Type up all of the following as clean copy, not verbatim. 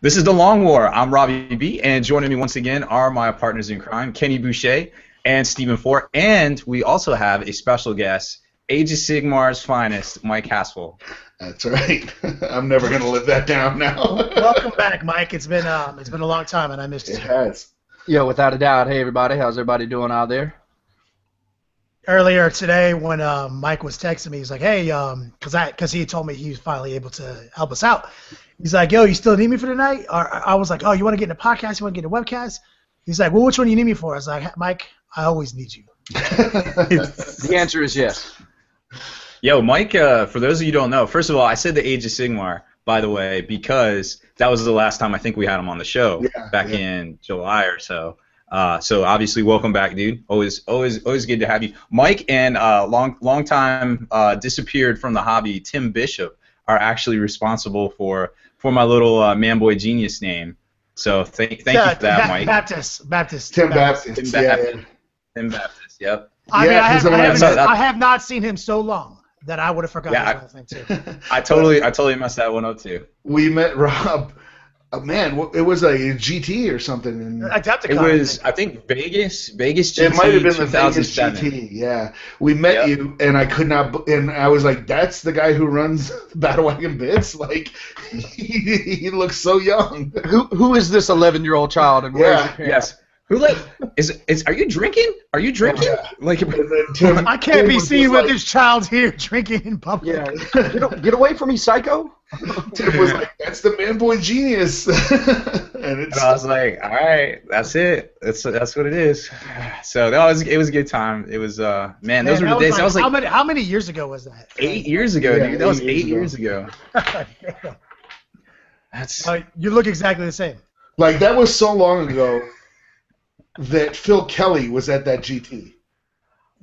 This is The Long War. I'm Robbie B, and joining me once again are my partners in crime, Kenny Boucher and Stephen Fort, and we also have a special guest, Age of Sigmar's finest, Mike Haspel. That's right. I'm never gonna live that down now. Welcome back, Mike. It's been a long time, and I missed you. It has. Yeah, without a doubt. Hey, everybody. How's everybody doing out there? Earlier today, when Mike was texting me, he's like, "Hey, because he told me he was finally able to help us out. He's like, yo, you still need me for tonight?" I was like, "Oh, you want to get in a podcast? You want to get in a webcast?" He's like, "Well, which one do you need me for?" I was like, "Mike, I always need you." The answer is yes. Yo, Mike, for those of you who don't know, first of all, I said the Age of Sigmar, by the way, because that was the last time I think we had him on the show, back in July or so. So obviously, welcome back, dude. Always good to have you. Mike and long time disappeared from the hobby, Tim Bishop, are actually responsible for my little manboy genius name. So thank you for that, Mike. Tim Baptist. Tim Baptist. Yep. I have not seen him so long that I would have forgotten his last name too. I totally messed that one up too. We met Rob. Man, it was a GT or something. It was, I think, Vegas GT. It might have been the 2007. Vegas GT. Yeah, we met you, and I could not. And I was like, "That's the guy who runs Battlewagon Bits." Like, he looks so young. Who is this 11-year-old child? And where's your parents? Yes. Who are you drinking? Are you drinking? Yeah. Like, I can't be seen with this child here drinking in public. Yeah. Get away from me, psycho. Tim was like, "That's the manboy genius." and I was like, "All right, that's it. That's what it is." So it was a good time. It was man, those were the days. Like, I was like, how many years ago was that? 8 years ago, dude. That was 8 years ago. That's you look exactly the same. Like, that was so long ago that Phil Kelly was at that GT.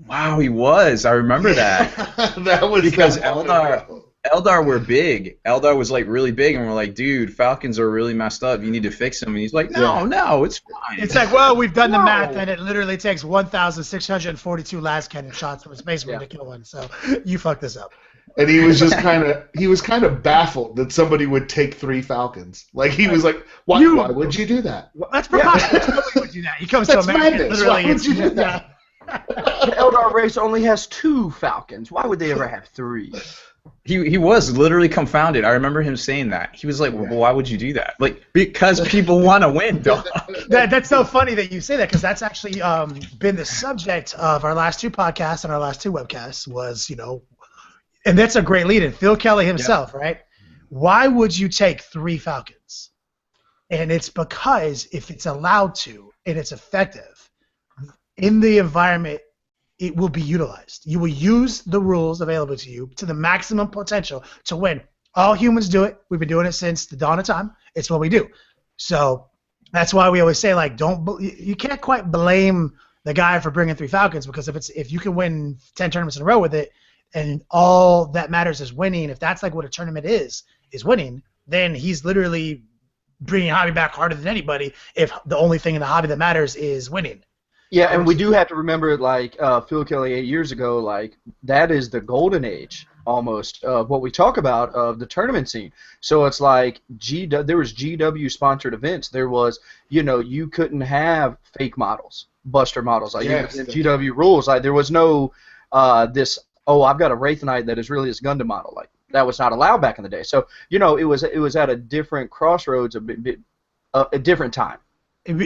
Wow, he was. I remember that. That was because Eldar were big. Eldar was like really big, and we're like, "Dude, Falcons are really messed up. You need to fix them." And he's like, "No, it's fine." It's like, well, we've done the math, and it literally takes 1,642 last cannon shots from a space marine to kill one. So you fucked this up. And he was just kind of baffled that somebody would take 3 Falcons. Like, he was like, "Why would you do that?" That's preposterous. Nobody would do that. He comes to America, literally. Why would you do that? The Eldar race only has 2 Falcons. Why would they ever have 3? He was literally confounded. I remember him saying that. He was like, "Well, why would you do that?" Like, because people want to win, dog. That's so funny that you say that, because that's actually been the subject of our last 2 podcasts and our last 2 webcasts was, and that's a great lead-in. Phil Kelly himself, right? Why would you take 3 Falcons? And it's because if it's allowed to and it's effective, in the environment, it will be utilized. You will use the rules available to you to the maximum potential to win. All humans do it. We've been doing it since the dawn of time. It's what we do. So that's why we always say, like, you can't quite blame the guy for bringing 3 Falcons, because if you can win 10 tournaments in a row with it, and all that matters is winning, if that's like what a tournament is winning, then he's literally bringing hobby back harder than anybody if the only thing in the hobby that matters is winning. Yeah, and we do have to remember, like, Phil Kelly 8 years ago, like, that is the golden age, almost, of what we talk about of the tournament scene. So it's like, there was GW-sponsored events. There was, you couldn't have fake models, buster models. Like, GW rules. Like, there was no I've got a Wraith Knight that is really this Gundam model. Like, that was not allowed back in the day. So, it was at a different crossroads, a different time.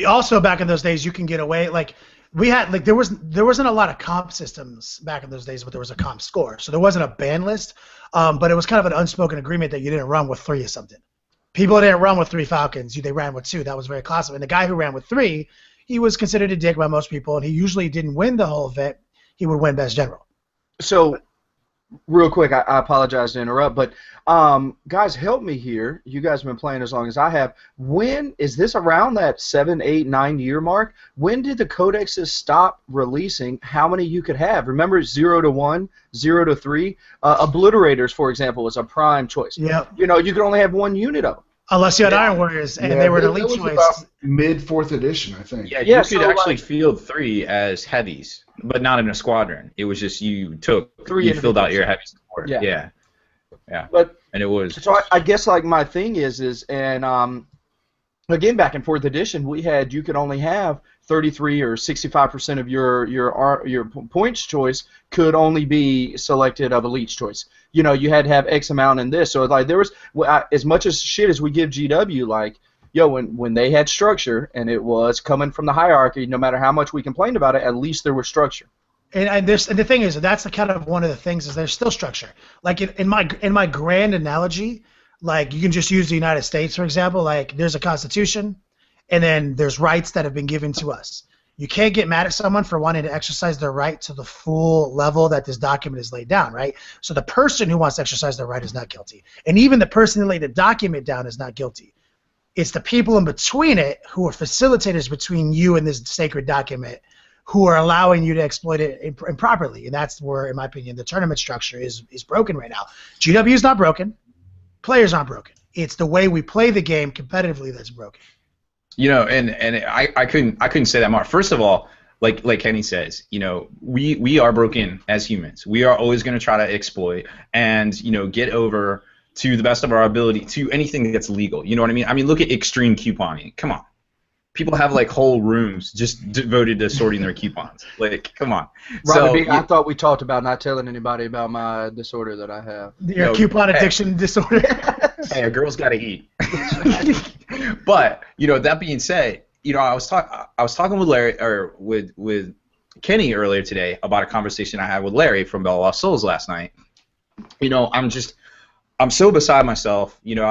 Also, back in those days, you can get away, like, we had, like, there wasn't a lot of comp systems back in those days, but there was a comp score. So there wasn't a ban list, but it was kind of an unspoken agreement that you didn't run with 3 of something. People didn't run with 3 Falcons. They ran with 2. That was very classic. And the guy who ran with 3, he was considered a dick by most people, and he usually didn't win the whole event. He would win Best General. So, real quick, I apologize to interrupt, but guys, help me here. You guys have been playing as long as I have. When is this around that 7, 8, 9 year mark? When did the codexes stop releasing how many you could have? Remember 0 to 1, 0 to 3? Obliterators, for example, was a prime choice. Yeah. You could only have 1 unit of them. Unless you had Iron Warriors, and they were an elite choice. About mid 4th edition, I think. Yeah, you could actually field 3 as heavies, but not in a squadron. It was just you filled out your heavy support. Yeah. But and it was. So I guess, like, my thing is and again, back in 4th edition, you could only have 33 or 65% of your points choice could only be selected of Elite's choice. You know, you had to have X amount in this. So like there was as much as shit as we give GW, like when they had structure and it was coming from the hierarchy, no matter how much we complained about it, at least there was structure. And the thing is, that's the kind of one of the things is there's still structure. Like in my grand analogy, like you can just use the United States for example. Like there's a Constitution, and then there's rights that have been given to us. You can't get mad at someone for wanting to exercise their right to the full level that this document is laid down, right? So the person who wants to exercise their right is not guilty, and even the person who laid the document down is not guilty. It's the people in between it who are facilitators between you and this sacred document who are allowing you to exploit it improperly. And that's where, in my opinion, the tournament structure is broken right now. GW is not broken. Players aren't broken. It's the way we play the game competitively that's broken. You know, and I couldn't say that more. First of all, like Kenny says, you know, we are broken as humans. We are always going to try to exploit and, you know, get over to the best of our ability to anything that's legal. You know what I mean? I mean, look at extreme couponing. Come on. People have like whole rooms just devoted to sorting their coupons. Like, come on. Robert, I thought we talked about not telling anybody about my disorder that I have. Your coupon addiction disorder. Hey, a girl's got to eat. But you know, that being said, you know, I was talking with Larry or with Kenny earlier today about a conversation I had with Larry from Bell Lost Souls last night. You know, I'm so beside myself. You know,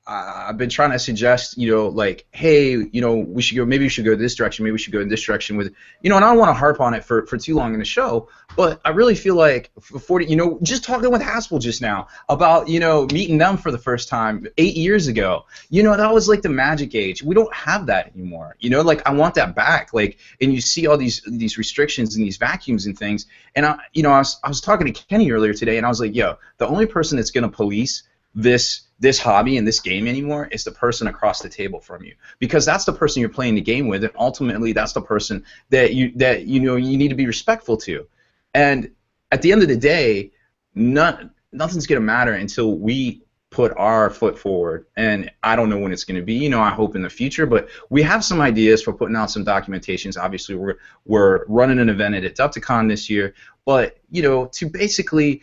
I've been trying to suggest, you know, like, hey, you know, maybe we should go this direction, maybe we should go in this direction with, you know, and I don't want to harp on it for too long in the show, but I really feel like you know, just talking with Haspel just now about, you know, meeting them for the first time 8 years ago, you know, that was like the magic age. We don't have that anymore, you know, like I want that back, like, and you see all these restrictions and these vacuums and things, and I was talking to Kenny earlier today, and I was like, yo, the only person that's going to police this hobby and this game anymore is the person across the table from you, because that's the person you're playing the game with, and ultimately that's the person that you know you need to be respectful to. And at the end of the day, nothing's gonna matter until we put our foot forward, and I don't know when it's gonna be. You know, I hope in the future, but we have some ideas for putting out some documentations. Obviously, we're running an event at Adepticon this year, but you know, to basically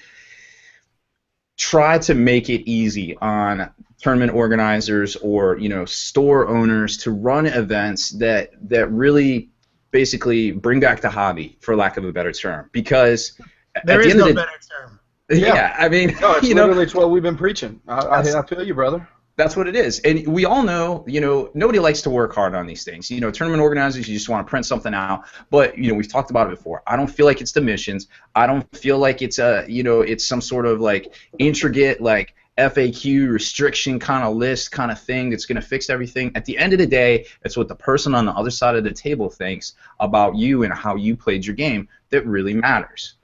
try to make it easy on tournament organizers or, you know, store owners to run events that really basically bring back the hobby, for lack of a better term, because there is no better term. Yeah, I mean, no, it's you literally know, it's what we've been preaching. I feel you, brother. That's what it is. And we all know, you know, nobody likes to work hard on these things. You know, tournament organizers, you just want to print something out. But, you know, we've talked about it before. I don't feel like it's the missions. I don't feel like it's it's some sort of like intricate like FAQ restriction kind of list kind of thing that's going to fix everything. At the end of the day, it's what the person on the other side of the table thinks about you and how you played your game that really matters.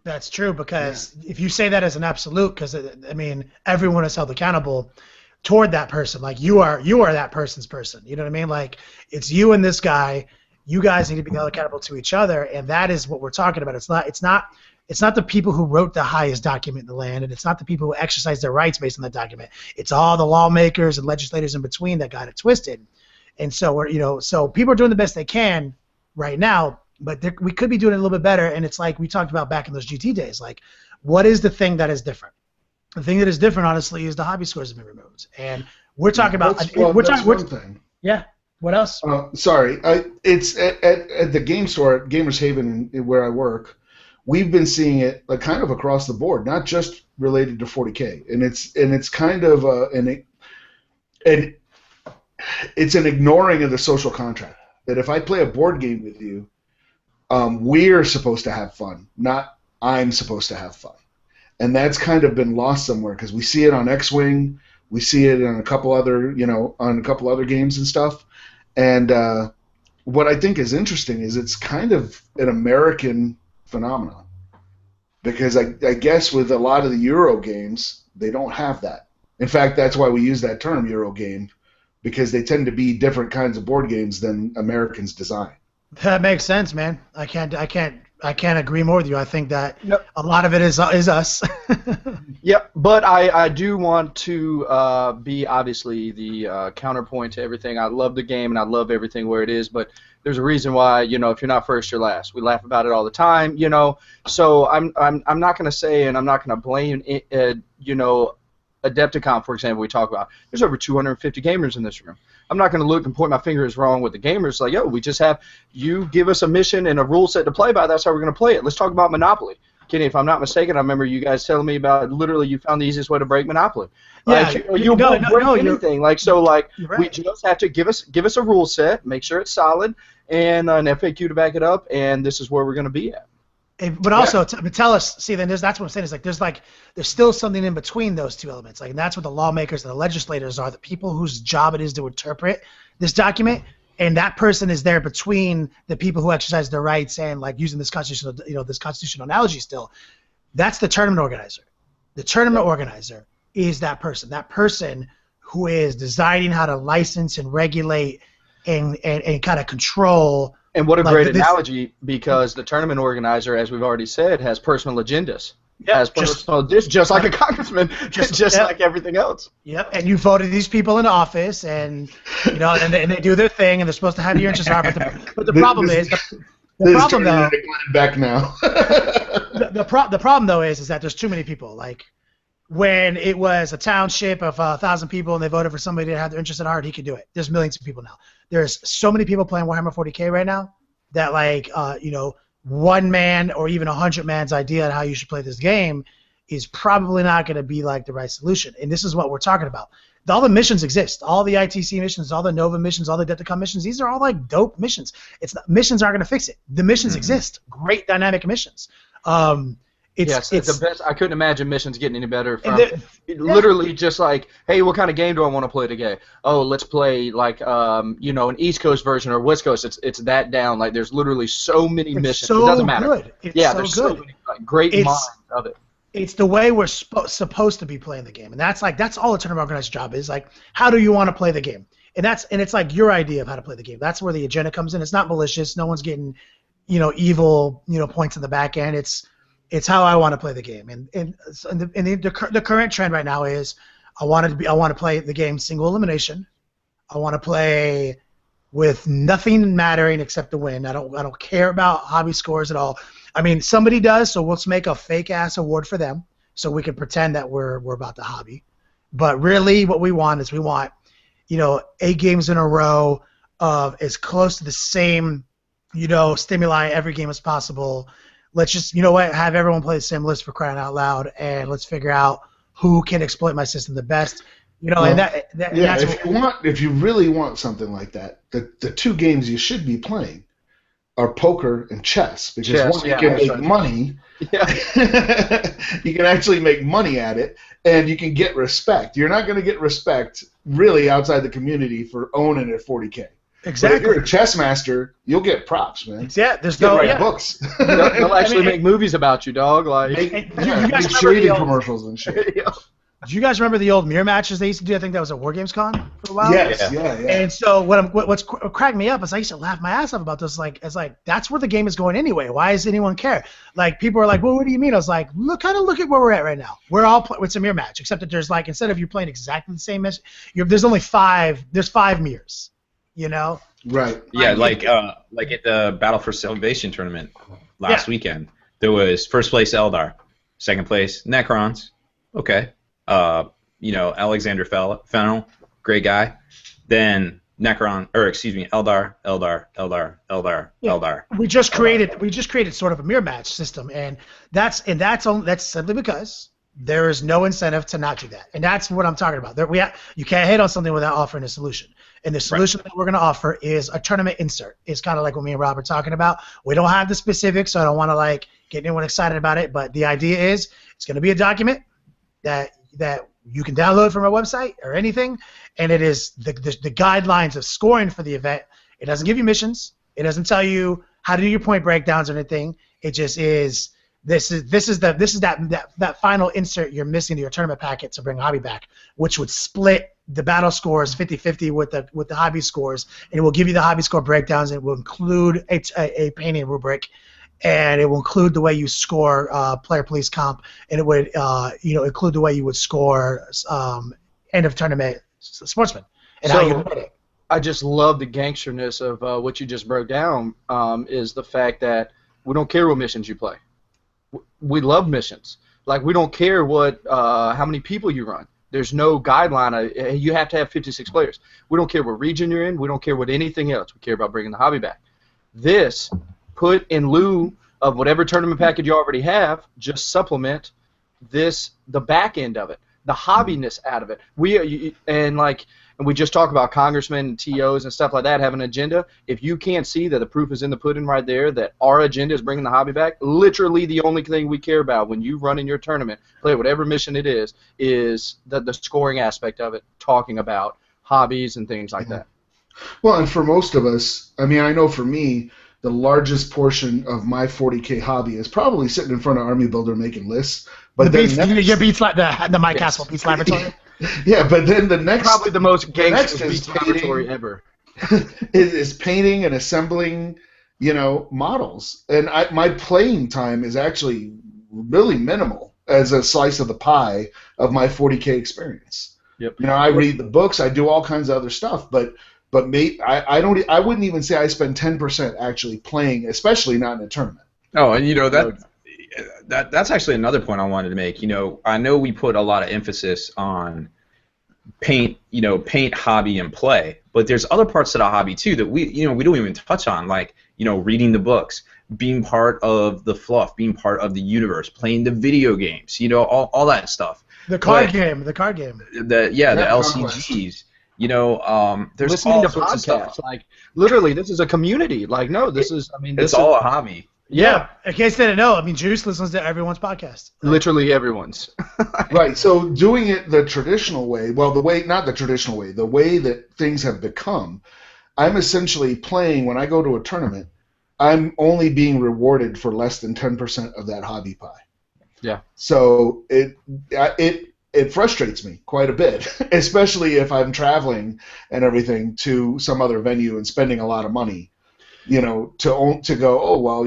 That's true, because if you say that as an absolute, because I mean, everyone is held accountable toward that person. Like you are that person's person. You know what I mean? Like it's you and this guy. You guys need to be held accountable to each other, and that is what we're talking about. It's not the people who wrote the highest document in the land, and it's not the people who exercise their rights based on that document. It's all the lawmakers and legislators in between that got it twisted. And so so people are doing the best they can right now, but we could be doing it a little bit better. And it's like we talked about back in those GT days. Like, what is the thing that is different? The thing that is different, honestly, is the hobby scores have been removed, and we're talking about. That's one thing. Yeah. What else? Sorry, it's at the game store at Gamers Haven, where I work. We've been seeing it like kind of across the board, not just related to 40K, and it's kind of it's an ignoring of the social contract. That if I play a board game with you, we're supposed to have fun, not I'm supposed to have fun. And that's kind of been lost somewhere, because we see it on X-Wing, we see it on a couple other games and stuff. And what I think is interesting is it's kind of an American phenomenon, because I guess with a lot of the Euro games, they don't have that. In fact, that's why we use that term Euro game, because they tend to be different kinds of board games than Americans design. That makes sense, man. I can't I can't agree more with you. I think that a lot of it is us. Yep, but I do want to be obviously the counterpoint to everything. I love the game and I love everything where it is, but there's a reason why, if you're not first, you're last. We laugh about it all the time, So I'm not going to say, and I'm not going to blame Adepticon, for example, we talk about. There's over 250 gamers in this room. I'm not going to look and point my fingers wrong with the gamers. Like, we just have you give us a mission and a rule set to play by. That's how we're going to play it. Let's talk about Monopoly. Kenny, if I'm not mistaken, I remember you guys telling me about literally you found the easiest way to break Monopoly. Like, you won't break anything. We just have to give us a rule set, make sure it's solid, and an FAQ to back it up, and this is where we're going to be at. But also, tell us. See, then that's what I'm saying. Is there's still something in between those two elements. And that's what the lawmakers and the legislators are. The people whose job it is to interpret this document, and that person is there between the people who exercise their rights and using this constitutional analogy. Still, that's the tournament organizer. The tournament organizer is that person. That person who is deciding how to license and regulate and kind of control. And what a great analogy, because the tournament organizer, as we've already said, has personal agendas. Yeah, just like a congressman, just like everything else. Yep, and you voted these people into office, and and they do their thing, and they're supposed to have your interests. But the problem is, the problem though. Back now. the problem though is that there's too many people. Like when it was a township of 1,000 people, and they voted for somebody to have their interest at heart, he could do it. There's millions of people now. There's so many people playing Warhammer 40K right now that one man or even 100 man's idea on how you should play this game is probably not going to be the right solution. And this is what we're talking about. All the missions exist. All the ITC missions, all the Nova missions, all the Adepticon missions. These are all dope missions. Missions aren't going to fix it. The missions exist. Great dynamic missions. It's the best. I couldn't imagine missions getting any better. Literally just hey, what kind of game do I want to play today? Oh, let's play an East Coast version or West Coast. It's that down. There's literally so many missions. So it doesn't matter. Good. There's so many great minds of it. It's the way we're supposed to be playing the game, and that's all the tournament organizer's job is. How do you want to play the game? And it's your idea of how to play the game. That's where the agenda comes in. It's not malicious. No one's getting evil points in the back end. It's how I want to play the game, and the current trend right now is I want to play the game single elimination. I want to play with nothing mattering except the win. I don't care about hobby scores at all. I mean, somebody does, so let's make a fake ass award for them so we can pretend that we're about the hobby. But really, what we want is 8 games in a row of as close to the same stimuli every game as possible. Let's just, have everyone play the same list for crying out loud, and let's figure out who can exploit my system the best. If you really want something like that, the 2 games you should be playing are poker and chess, because you can make money. Yeah. You can actually make money at it, and you can get respect. You're not going to get respect really outside the community for owning a 40K. Exactly. But if you're a chess master, you'll get props, man. There's no write books. They'll actually make movies about you, dog. You guys shaving commercials and shit. Do you guys remember the old mirror matches they used to do? I think that was at Wargames Con for a while. Yes, yeah. And so what cracked me up is I used to laugh my ass off about this. That's where the game is going anyway. Why does anyone care? People are like, well, what do you mean? I was like, look at where we're at right now. We're all it's a mirror match, except that there's instead of you playing exactly the same match, there's only 5. There's 5 mirrors. Right. Yeah, like at the Battle for Salvation tournament last weekend, there was first place Eldar, second place Necrons. Okay. Alexander Fennel, great guy. Then Eldar. We just created sort of a mirror match system, and that's simply because there is no incentive to not do that, and that's what I'm talking about. You can't hit on something without offering a solution, and the solution that we're going to offer is a tournament insert. It's kind of like what me and Rob are talking about. We don't have the specifics, so I don't want to get anyone excited about it, but the idea is it's going to be a document that you can download from our website or anything, and it is the guidelines of scoring for the event. It doesn't give you missions. It doesn't tell you how to do your point breakdowns or anything. It just is. This is that final insert you're missing to your tournament packet to bring hobby back, which would split the battle scores 50-50 with the hobby scores, and it will give you the hobby score breakdowns. And it will include a painting rubric, and it will include the way you score player police comp, and it would include the way you would score end of tournament sportsman and how you rate it. I just love the gangsterness of what you just broke down. Is the fact that we don't care what missions you play. We love missions. Like, we don't care what how many people you run. There's no guideline. You have to have 56 players. We don't care what region you're in. We don't care what anything else. We care about bringing the hobby back. This, put in lieu of whatever tournament package you already have, just supplement this, the back end of it, the hobbiness out of it. And we just talk about congressmen and TOs and stuff like that having an agenda. If you can't see that the proof is in the pudding right there, that our agenda is bringing the hobby back, literally the only thing we care about when you run in your tournament, play whatever mission it is the scoring aspect of it, talking about hobbies and things like that. Well, and for most of us, I mean, I know for me, the largest portion of my 40K hobby is probably sitting in front of Army Builder making lists. But your beats like the Mike Castle Beats Laboratory. Yeah, but then the next, probably the most gangster Beats Laboratory ever, is painting and assembling, models. And my playing time is actually really minimal as a slice of the pie of my 40K experience. Yep. I read the books, I do all kinds of other stuff, but I wouldn't even say I spend 10% actually playing, especially not in a tournament. Oh, and that's actually another point I wanted to make. I know we put a lot of emphasis on paint hobby and play, but there's other parts of the hobby too that we don't even touch on, like reading the books, being part of the fluff, being part of the universe, playing the video games, all that stuff. The card game. The LCGs. There's listening all to sorts of podcasts. stuff. Like, literally, this is a community. Like, no, this is. I mean, it's all a hobby. Yeah. In case they didn't know, I mean, Juice listens to everyone's podcast. Literally everyone's. Right. So doing it the traditional way, not the traditional way, the way that things have become, I'm essentially playing when I go to a tournament. I'm only being rewarded for less than 10% of that hobby pie. Yeah. So it frustrates me quite a bit, especially if I'm traveling and everything to some other venue and spending a lot of money, to go, oh, well,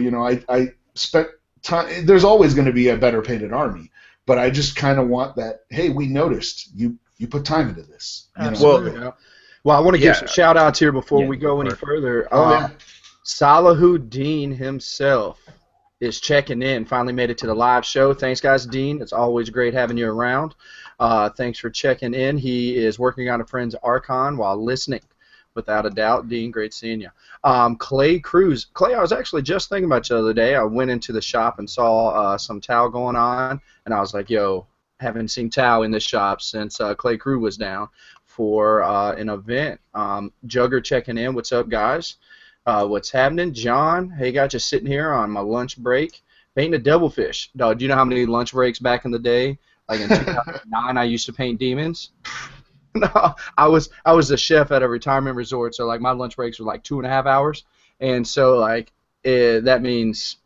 I spent time. There's always going to be a better painted army, but I just kind of want that, hey, we noticed you put time into this. Absolutely. Well, I want to give some shout-outs here before we go any further. Salahuddin himself is checking in. Finally made it to the live show. Thanks, guys. Dean, it's always great having you around. Thanks for checking in. He is working on a friend's Archon while listening, without a doubt. Dean, great seeing you. Clay Cruz. Clay, I was actually just thinking about you the other day. I went into the shop and saw some Tau going on, and I was like, yo, haven't seen Tau in this shop since Clay Cruz was down for an event. Jugger checking in. What's up, guys? What's happening? John, hey, got you sitting here on my lunch break painting a devilfish. Dog, do you know how many lunch breaks back in the day? Like in 2009, I used to paint demons. No, I was the chef at a retirement resort, so like my lunch breaks were like 2.5 hours, and so like that means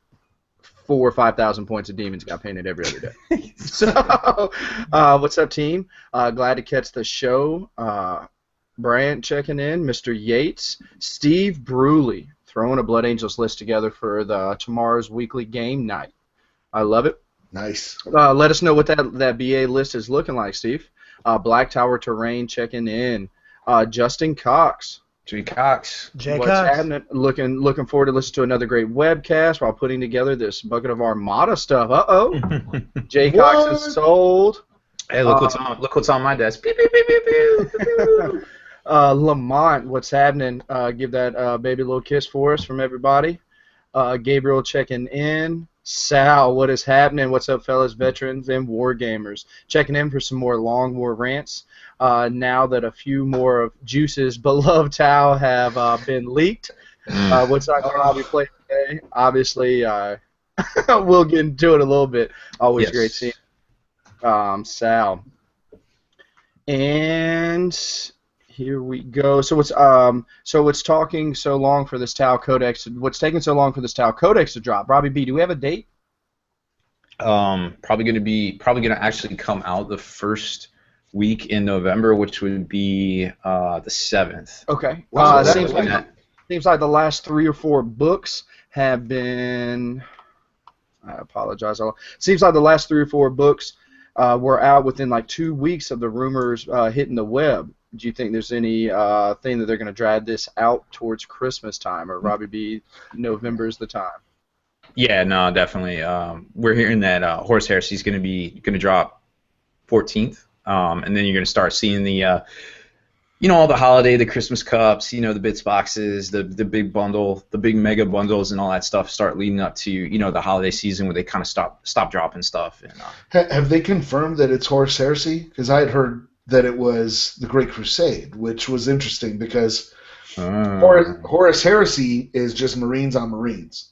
4,000 or 5,000 points of demons got painted every other day. So, what's up, team? Glad to catch the show. Bryant checking in, Mr. Yates, Steve Bruley throwing a Blood Angels list together for tomorrow's weekly game night. I love it. Nice. Let us know what that BA list is looking like, Steve. Black Tower Terrain checking in. Justin Cox. J. Cox. What's happening? Looking forward to listen to another great webcast while putting together this bucket of Armada stuff. Uh-oh. J. Cox is sold. Hey, look what's on my desk. Pew, pew, pew, pew, pew, pew. Lamont, what's happening? Give that baby a little kiss for us from everybody. Gabriel checking in. Sal, what is happening? What's up, fellas, veterans, and war gamers? Checking in for some more long war rants. Now that a few more of Juice's beloved Tau have been leaked. What's our hobby play today? Obviously, we'll get into it a little bit. Always great seeing Sal. And here we go. So what's talking so long for this Tau Codex? What's taking so long for this Tau Codex to drop? Robbie B, do we have a date? Probably gonna actually come out the first week in November, which would be the 7th. Okay. Wow, seems Seems like the last 3 or 4 books have been. I apologize. Seems like the last 3 or 4 books were out within like 2 weeks of the rumors hitting the web. Do you think there's any thing that they're going to drag this out towards Christmas time, or Robbie B, November is the time? Yeah, no, definitely. We're hearing that Horse Heresy is going to drop 14th, and then you're going to start seeing the all the holiday, the Christmas cups, the bits boxes, the big bundle, the big mega bundles, and all that stuff start leading up to the holiday season where they kind of stop dropping stuff. And have they confirmed that it's Horus Heresy? Because I had heard that it was the Great Crusade, which was interesting because Horus Heresy is just Marines on Marines.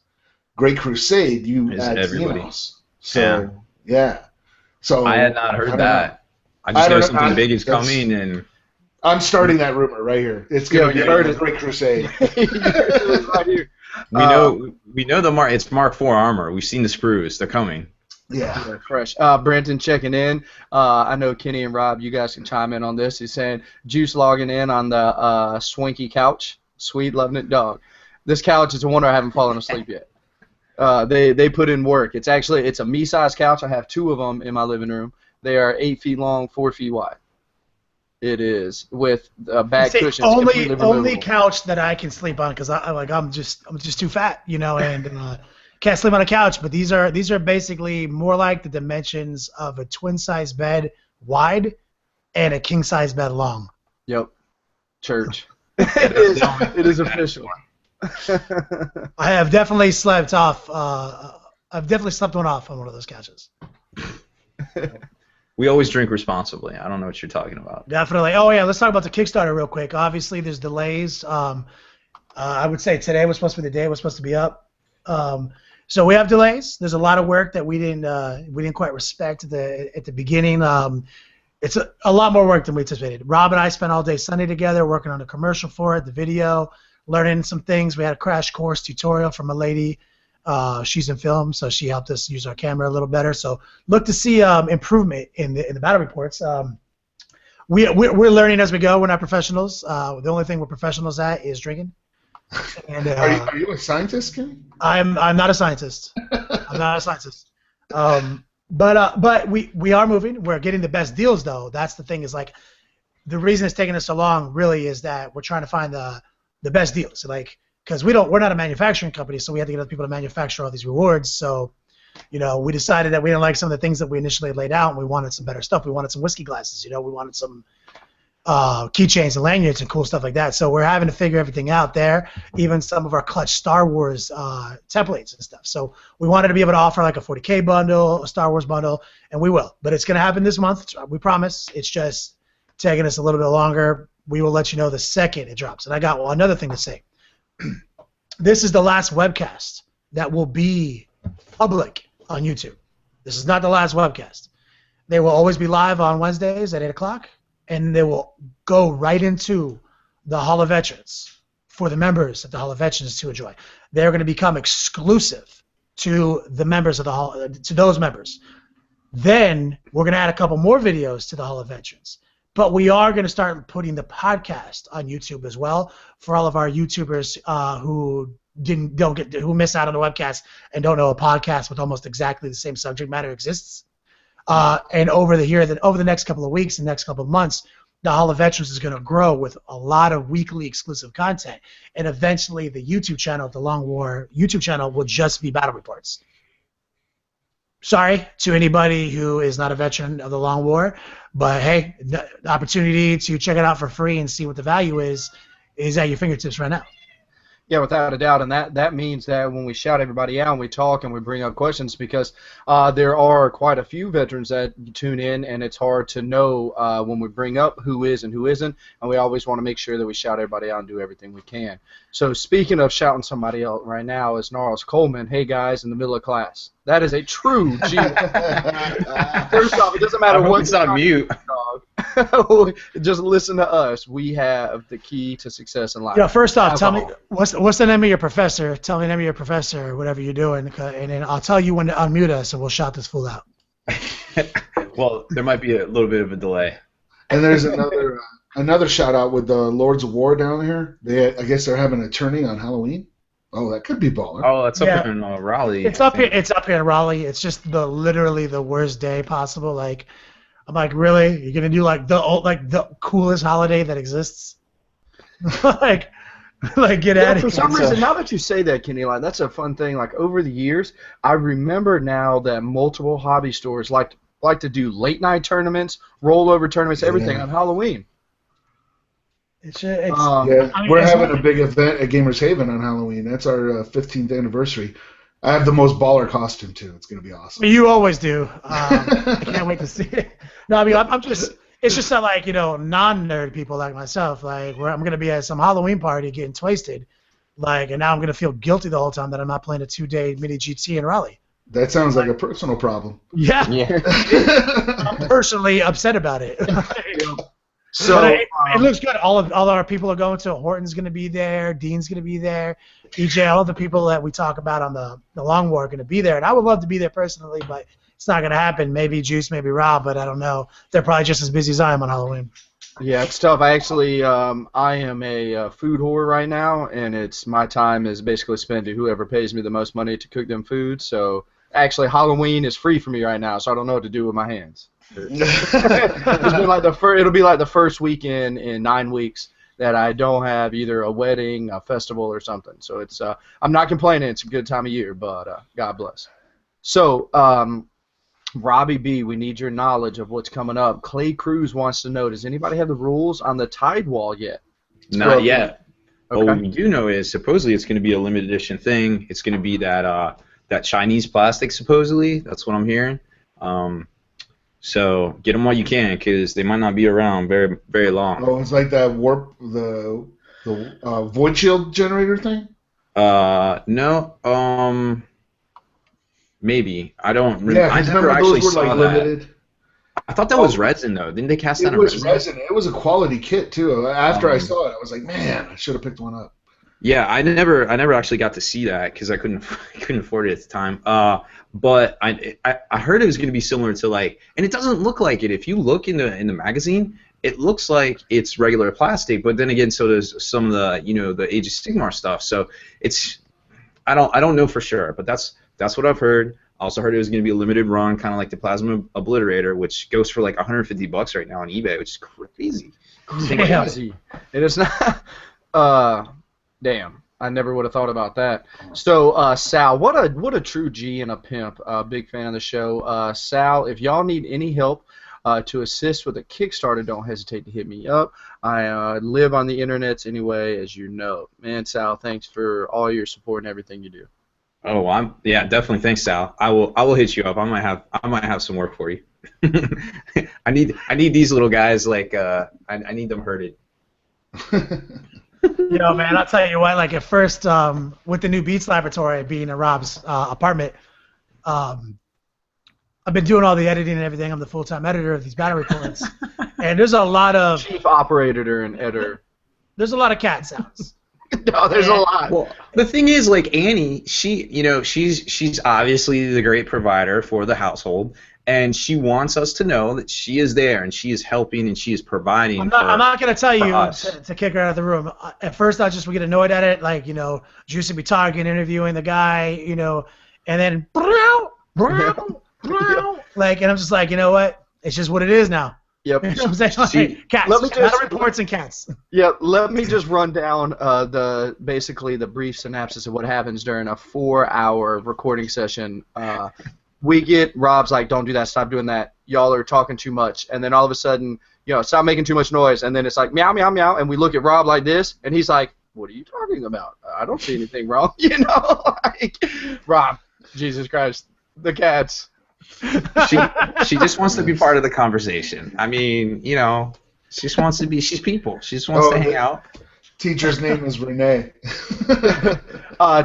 Great Crusade, you add everybody. Xenos. So yeah. So I had not heard that. I just know something big is coming, and I'm starting that rumor right here. It's going to be the Great Crusade. Right here. We know it's Mark IV armor. We've seen the sprues. They're coming. Yeah. Fresh. Brenton checking in. I know Kenny and Rob, you guys can chime in on this. He's saying Juice logging in on the swanky couch. Sweet, loving it, dog. This couch is a wonder I haven't fallen asleep yet. They put in work. It's a me-sized couch. I have 2 of them in my living room. They are 8 feet long, 4 feet wide. It is with back cushions. Only couch that I can sleep on because I'm just too fat, and can't sleep on a couch. But these are basically more like the dimensions of a twin size bed wide and a king size bed long. Yep. Church. It is official. I have definitely slept off. I've definitely slept one off on one of those couches. We always drink responsibly. I don't know what you're talking about. Definitely. Oh, yeah, let's talk about the Kickstarter real quick. Obviously, there's delays. I would say today was supposed to be the day it was supposed to be up. So we have delays. There's a lot of work that we didn't quite respect at the beginning. It's a lot more work than we anticipated. Rob and I spent all day Sunday together working on a commercial for it, the video, learning some things. We had a crash course tutorial from a lady. She's in film, so she helped us use our camera a little better. So look to see improvement in the battle reports. We're learning as we go. We're not professionals. The only thing we're professionals at is drinking. And, are you a scientist, Ken? I'm not a scientist. I'm not a scientist. But we are moving. We're getting the best deals, though. That's the thing. Is like the reason it's taking us so long really is that we're trying to find the best deals. Because we're not a manufacturing company, so we have to get other people to manufacture all these rewards. So, we decided that we didn't like some of the things that we initially laid out, and we wanted some better stuff. We wanted some whiskey glasses, we wanted some keychains and lanyards and cool stuff like that. So we're having to figure everything out there, even some of our clutch Star Wars templates and stuff. So we wanted to be able to offer like a 40K bundle, a Star Wars bundle, and we will. But it's going to happen this month. We promise. It's just taking us a little bit longer. We will let you know the second it drops. And I got another thing to say. This is the last webcast that will be public on YouTube. This is not the last webcast. They will always be live on Wednesdays at 8 o'clock, and they will go right into the Hall of Veterans for the members of the Hall of Veterans to enjoy. They're going to become exclusive to the members of the Hall, to those members. Then we're going to add a couple more videos to the Hall of Veterans. But we are going to start putting the podcast on YouTube as well for all of our YouTubers who who miss out on the webcast and don't know a podcast with almost exactly the same subject matter exists. And over the next couple of weeks and next couple of months, the Hall of Veterans is going to grow with a lot of weekly exclusive content. And eventually, the YouTube channel, the Long War YouTube channel, will just be battle reports. Sorry to anybody who is not a veteran of the Long War, but hey, the opportunity to check it out for free and see what the value is at your fingertips right now. Yeah, without a doubt, and that means that when we shout everybody out and we talk and we bring up questions, because there are quite a few veterans that tune in, and it's hard to know when we bring up who is and who isn't, and we always want to make sure that we shout everybody out and do everything we can. So speaking of shouting somebody out right now is Gnarls Coleman. Hey guys, in the middle of class. That is a true G. First off, it doesn't matter what's on mute. Just listen to us. We have the key to success in life. Yeah. First off, tell me what's the name of your professor? Tell me the name of your professor, whatever you're doing, and then I'll tell you when to unmute us, and we'll shout this fool out. Well, there might be a little bit of a delay. And there's another Another shout out with the Lords of War down here. I guess they're having a tourney on Halloween. Oh, that could be baller. Oh, it's up in Raleigh. It's up here. It's up here in Raleigh. It's just literally the worst day possible. Like, I'm like, really? You're gonna do like the coolest holiday that exists? like get out of here. For some reason, now that you say that, Kenny, like that's a fun thing. Like over the years, I remember now that multiple hobby stores like to do late night tournaments, rollover tournaments, everything on Halloween. We're having a big event at Gamers Haven on Halloween. That's our 15th anniversary. I have the most baller costume too. It's gonna be awesome. You always do. I can't wait to see it. No, I mean I'm just. It's just that like non-nerd people like myself, like where I'm gonna be at some Halloween party getting twisted, and now I'm gonna feel guilty the whole time that I'm not playing a 2-day mini GT in Raleigh. That sounds like a personal problem. Yeah. I'm personally upset about it. So it looks good. All our people are going to. Horton's going to be there. Dean's going to be there. EJ, all the people that we talk about on the Long War are going to be there. And I would love to be there personally, but it's not going to happen. Maybe Juice, maybe Rob, but I don't know. They're probably just as busy as I am on Halloween. Yeah, it's tough. I actually, I am a food whore right now, and my time is basically spent to whoever pays me the most money to cook them food. So actually, Halloween is free for me right now, so I don't know what to do with my hands. It'll be like the first weekend in 9 weeks that I don't have either a wedding, a festival, or something. So it's I'm not complaining. It's a good time of year, but God bless. So Robbie B, we need your knowledge of what's coming up. Clay Cruz wants to know: does anybody have the rules on the Tide Wall yet? Not yet. Okay. What we do know is supposedly it's going to be a limited edition thing. It's going to be that Chinese plastic. Supposedly, that's what I'm hearing. So get them while you can, because they might not be around very, very long. Oh, it's like that the void shield generator thing? No. Maybe. I don't really. Yeah, I never actually those were saw limited. that. I thought that was resin, though. Didn't they cast that on resin? It was resin. It was a quality kit, too. After I saw it, I was like, man, I should have picked one up. Yeah, I never actually got to see that because I couldn't afford it at the time. But I heard it was going to be similar to and it doesn't look like it. If you look in the magazine, it looks like it's regular plastic. But then again, so does some of the the Age of Sigmar stuff. So I don't know for sure, but that's what I've heard. I also heard it was going to be a limited run, kind of like the Plasma Obliterator, which goes for like $150 right now on eBay, which is crazy. Crazy. It is not. Damn, I never would have thought about that. So, Sal, what a true G and a pimp. Big fan of the show. Sal, if y'all need any help to assist with a Kickstarter, don't hesitate to hit me up. I live on the internets anyway, as you know. Man, Sal, thanks for all your support and everything you do. Oh, definitely. Thanks, Sal. I will hit you up. I might have some work for you. I need these little guys I need them herded. Man, I'll tell you what. Like at first, with the new Beats Laboratory being in Rob's apartment, I've been doing all the editing and everything. I'm the full-time editor of these battle reports, and there's a lot of chief operator and editor. There's a lot of cat sounds. No, there's a lot. Well, the thing is, Annie, she's obviously the great provider for the household, and she wants us to know that she is there and she is helping and she is providing. I'm not going to tell you to kick her out of the room. At first, we get annoyed at it, Juice would be talking, interviewing the guy, and then and I'm just like, you know what? It's just what it is now. Yep. You know what I'm saying? Cats. Battle reports and cats. Yeah, let me just run down basically the brief synopsis of what happens during a 4-hour recording session. We get Rob's like, don't do that, stop doing that. Y'all are talking too much. And then all of a sudden, stop making too much noise. And then it's like, meow, meow, meow. And we look at Rob like this, and he's like, what are you talking about? I don't see anything wrong. Rob, Jesus Christ, the cats. She just wants to be part of the conversation. I mean, she just wants to be. She's people. She just wants to hang out. Teacher's name is Renee.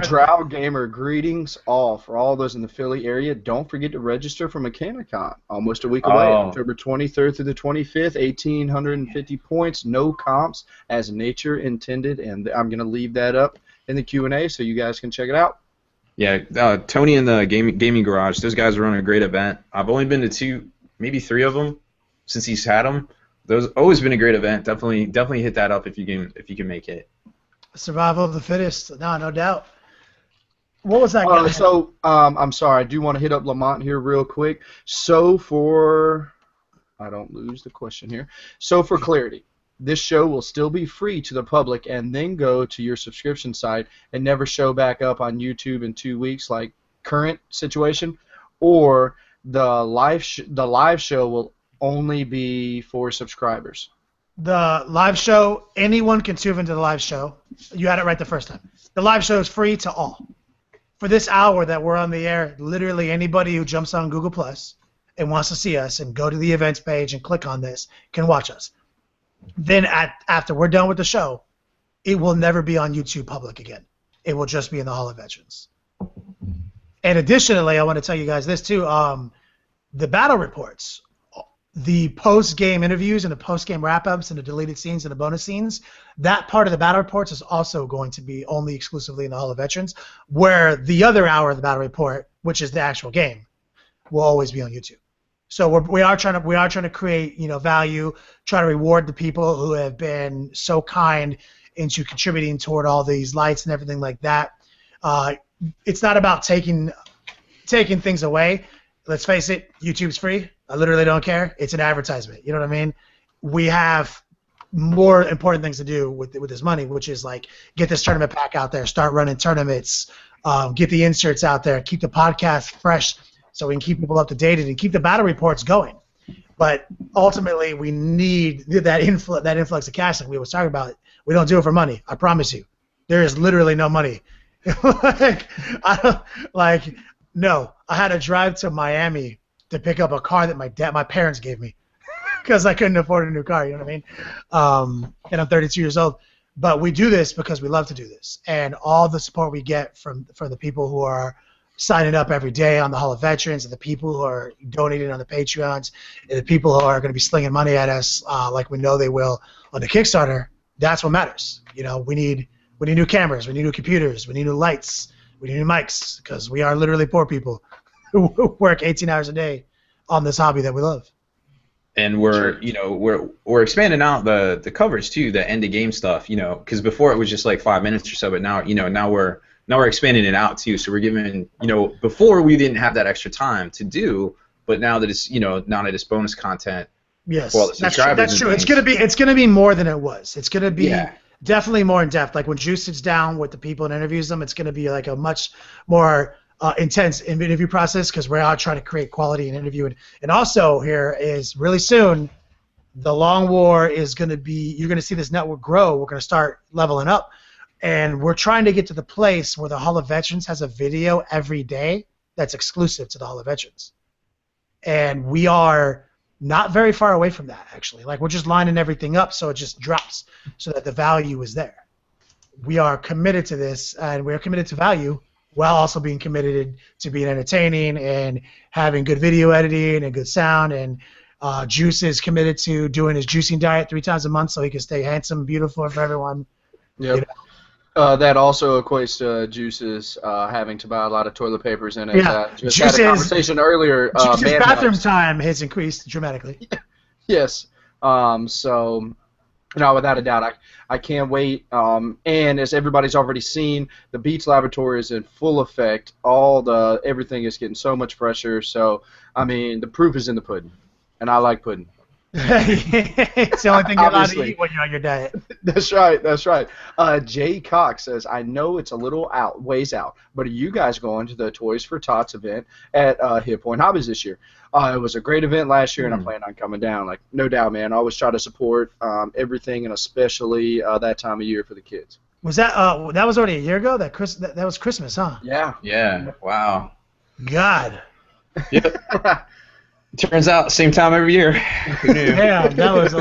Drow Gamer, greetings all. For all those in the Philly area, don't forget to register for Mechanicon. Almost a week away, October 23rd through the 25th, 1,850 points, no comps, as nature intended, and I'm going to leave that up in the Q&A so you guys can check it out. Yeah, Tony and the gaming garage, those guys are running a great event. I've only been to 2, maybe 3 of them since he's had them. Those always been a great event. Definitely hit that up if you can make it. Survival of the fittest. No doubt. What was that? I'm sorry. I do want to hit up Lamont here real quick. I don't lose the question here. So for clarity, this show will still be free to the public and then go to your subscription site and never show back up on YouTube in 2 weeks like current situation, or the live show will only be for subscribers. The live show, anyone can tune into the live show. You had it right the first time. The live show is free to all. For this hour that we're on the air, literally anybody who jumps on Google Plus and wants to see us and go to the events page and click on this can watch us. Then after we're done with the show, it will never be on YouTube public again. It will just be in the Hall of Veterans. And additionally, I want to tell you guys this too. The battle reports, the post-game interviews and the post-game wrap-ups and the deleted scenes and the bonus scenes, that part of the battle reports is also going to be only exclusively in the Hall of Veterans, where the other hour of the battle report, which is the actual game, will always be on YouTube. So we are trying to create, value, try to reward the people who have been so kind into contributing toward all these lights and everything like that. It's not about taking things away. Let's face it, YouTube's free. I literally don't care. It's an advertisement. You know what I mean? We have more important things to do with this money, which is like get this tournament pack out there, start running tournaments, get the inserts out there, keep the podcast fresh so we can keep people up to date and keep the battle reports going. But ultimately, we need that influx of cash like we was talking about. We don't do it for money. I promise you. There is literally no money. No. I had to drive to Miami to pick up a car that my parents gave me because I couldn't afford a new car. You know what I mean? And I'm 32 years old. But we do this because we love to do this, and all the support we get from the people who are signing up every day on the Hall of Veterans, and the people who are donating on the Patreons, and the people who are going to be slinging money at us like we know they will on the Kickstarter. That's what matters. We need new cameras, we need new computers, we need new lights, we need new mics, because we are literally poor people who work 18 hours a day on this hobby that we love. And we're expanding out the covers too, the end of game stuff, because before it was just like 5 minutes or so, but now we're expanding it out too. So we're giving, before we didn't have that extra time to do, but now that it's bonus content. Yes, that's true. It's gonna be more than it was. It's gonna be definitely more in depth. Like when Juice sits down with the people and interviews them, it's gonna be like a much more intense interview process, because we're out trying to create quality in interview. And also here is really soon, the Long War is gonna be. You're gonna see this network grow. We're gonna start leveling up. And we're trying to get to the place where the Hall of Veterans has a video every day that's exclusive to the Hall of Veterans. And we are not very far away from that, actually. Like, we're just lining everything up so it just drops so that the value is there. We are committed to this, and we're committed to value while also being committed to being entertaining and having good video editing and good sound. And Juice is committed to doing his juicing diet 3 times a month so he can stay handsome, beautiful for everyone. Yep. That also equates to Juice's having to buy a lot of toilet papers in it. Yeah. Just had a conversation earlier. Juice's bathroom time has increased dramatically. Yes. So, without a doubt, I can't wait. And as everybody's already seen, the Beats Laboratory is in full effect. Everything is getting so much fresher. So, the proof is in the pudding, and I like pudding. It's the only thing you're allowed to eat when you're on your diet. That's right. Jay Cox says, I know it's a little ways out, but are you guys going to the Toys for Tots event at Hit Point Hobbies this year? It was a great event last year, and I plan on coming down. Like, no doubt, man. I always try to support everything, and especially that time of year for the kids. Was that that was already a year ago? That was Christmas, huh? Yeah. Yeah. Wow. God. Yep. Turns out, same time every year. Who knew? Yeah, that was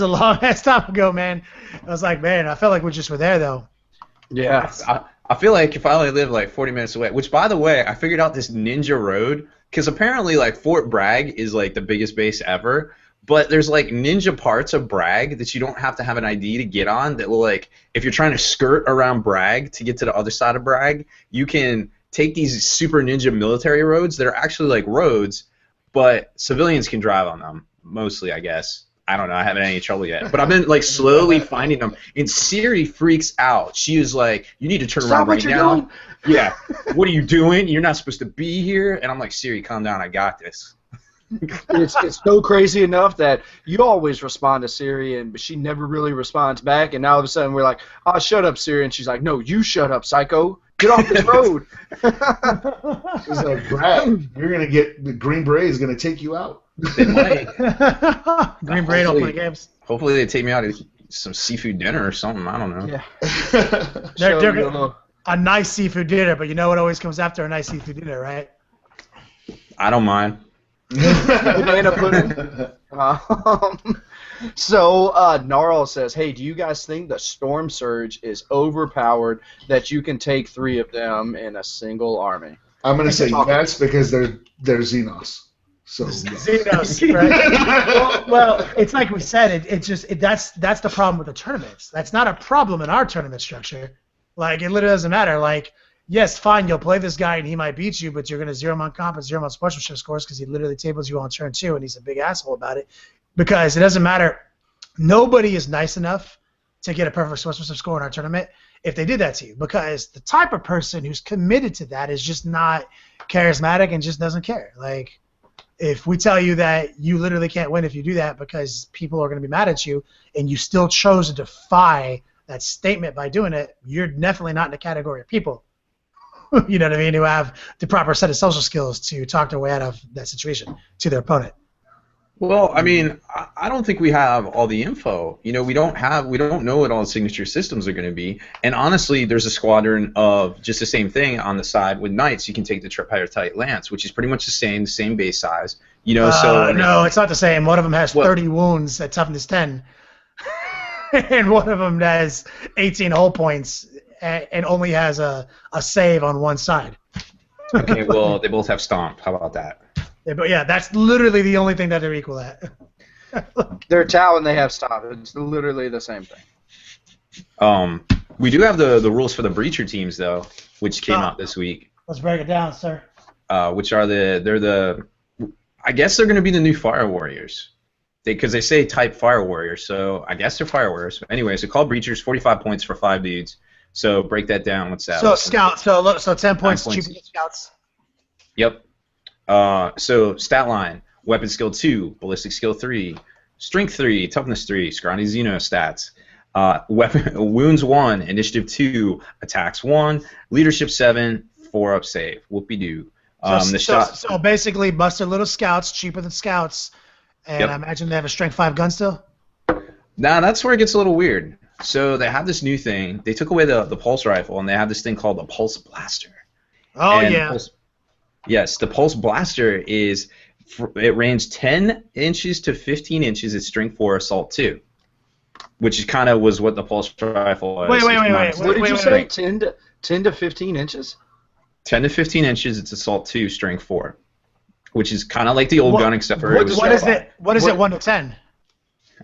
a long ass time ago, man. I was like, man, I felt like we just were there though. Yeah, I feel like if I only lived like 40 minutes away, which by the way, I figured out this ninja road, because apparently like Fort Bragg is like the biggest base ever, but there's like ninja parts of Bragg that you don't have to have an ID to get on, that will, like, if you're trying to skirt around Bragg to get to the other side of Bragg, you can take these super ninja military roads that are actually like roads, but civilians can drive on them. mostly, I guess. I don't know. I haven't had any trouble yet. But I've been like slowly finding them. And Siri freaks out. She is like, "You need to turn around right now." Doing? Yeah. What are you doing? You're not supposed to be here. And I'm like, Siri, calm down. I got this. It's so crazy enough that you always respond to Siri, but she never really responds back. And now all of a sudden we're like, "Oh, shut up, Siri," and she's like, "No, you shut up, psycho. Get off this road." She's like, "Brad, you're gonna get the Green Beret is gonna take you out." They might. Green Beret don't play games. Hopefully they take me out to some seafood dinner or something. I don't know. Yeah. They're a nice seafood dinner, but you know what always comes after a nice seafood dinner, right? I don't mind. Banana pudding. So Gnarl says, "Hey, do you guys think the Storm Surge is overpowered that you can take 3 of them in a single army?" I'm gonna say yes because they're Xenos. So Xenos, right? well, it's like we said. That's the problem with the tournaments. That's not a problem in our tournament structure. Like, it literally doesn't matter. Like, yes, fine, you'll play this guy and he might beat you, but you're going to 0 him on comp and 0 him on sportsmanship scores because he literally tables you on turn 2 and he's a big asshole about it. Because it doesn't matter. Nobody is nice enough to get a perfect sportsmanship score in our tournament if they did that to you. Because the type of person who's committed to that is just not charismatic and just doesn't care. Like, if we tell you that you literally can't win if you do that because people are going to be mad at you and you still chose to defy that statement by doing it, you're definitely not in the category of people, you know what I mean, who have the proper set of social skills to talk their way out of that situation to their opponent. Well, I mean, I don't think we have all the info. You know, we don't know what all the signature systems are going to be. And honestly, there's a squadron of just the same thing on the side with Knights. You can take the Tripartite Lance, which is pretty much the same base size. You know, no, it's not the same. One of them has 30 wounds at toughness 10. And one of them has 18 hull points and only has a save on one side. Okay, well, they both have Stomp. How about that? Yeah, that's literally the only thing that they're equal at. They're Tau and they have Stomp. It's literally the same thing. We do have the rules for the Breacher teams, though, which came out this week. Let's break it down, sir. Which are I guess they're going to be the new Fire Warriors. Because they say type Fire Warrior, so I guess they're Fire Warriors. Anyway, so called Breachers, 45 points for 5 dudes. So break that down. What's that? So Scouts, so 10 points cheaper than Scouts. Yep. So stat line: Weapon Skill 2, Ballistic Skill 3, Strength 3, Toughness 3, Scrawny Xeno stats. Weapon Wounds 1, Initiative 2, Attacks 1, Leadership 7, 4-up save. Whoopie-doo. So basically, Buster Little Scouts, cheaper than Scouts. And I imagine they have a Strength 5 gun still? Nah, that's where it gets a little weird. So they have this new thing. They took away the Pulse Rifle, and they have this thing called the Pulse Blaster. Oh, and yeah. Yes, the Pulse Blaster it ranged 10 inches to 15 inches at Strength 4, Assault 2, which kind of was what the Pulse Rifle was. Wait. What did you say? 10 to 15 inches? 10 to 15 inches, it's Assault 2, Strength 4. Which is kind of like the old gun, except for what is it 1 to 10?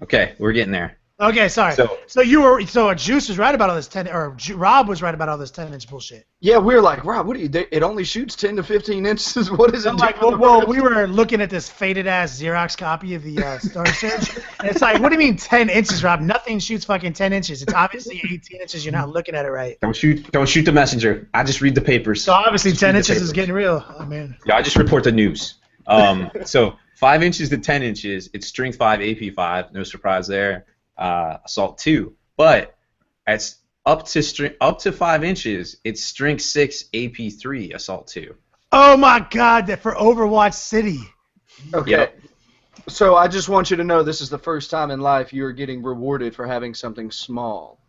Okay, we're getting there. Okay, sorry. So Juice was right about all this 10, or Rob was right about all this 10-inch bullshit. Yeah, we were like, Rob, what do you? It only shoots 10 to 15 inches. What is it? Well, we were looking at this faded ass Xerox copy of the Star Surge, and it's like, what do you mean 10 inches, Rob? Nothing shoots fucking 10 inches. It's obviously 18 inches. You're not looking at it right. Don't shoot the messenger. I just read the papers. So obviously 10 inches is getting real. Oh man. Yeah, I just report the news. So 5 inches to 10 inches, it's Strength 5, AP 5. No surprise there. Assault 2, but it's up to 5 inches. It's Strength 6, AP 3, Assault 2. Oh my God! That for Overwatch City. Okay. Yep. So I just want you to know this is the first time in life you're getting rewarded for having something small.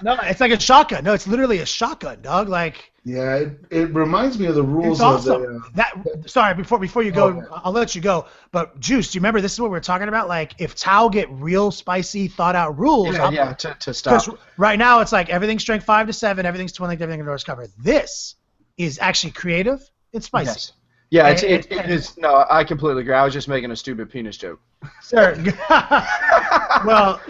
No, it's like a shotgun. No, it's literally a shotgun, dog. Like. Yeah, it reminds me of the rules of the. Sorry, before you go, I'll let you go. But Juice, do you remember this is what we were talking about? Like, if Tau get real spicy, thought out rules. To stop. Because right now it's like everything's Strength 5 to 7, everything's twin linked, everything indoors covered. This is actually creative. It's spicy. Yes. Yeah, it is. No, I completely agree. I was just making a stupid penis joke. Sir. Well,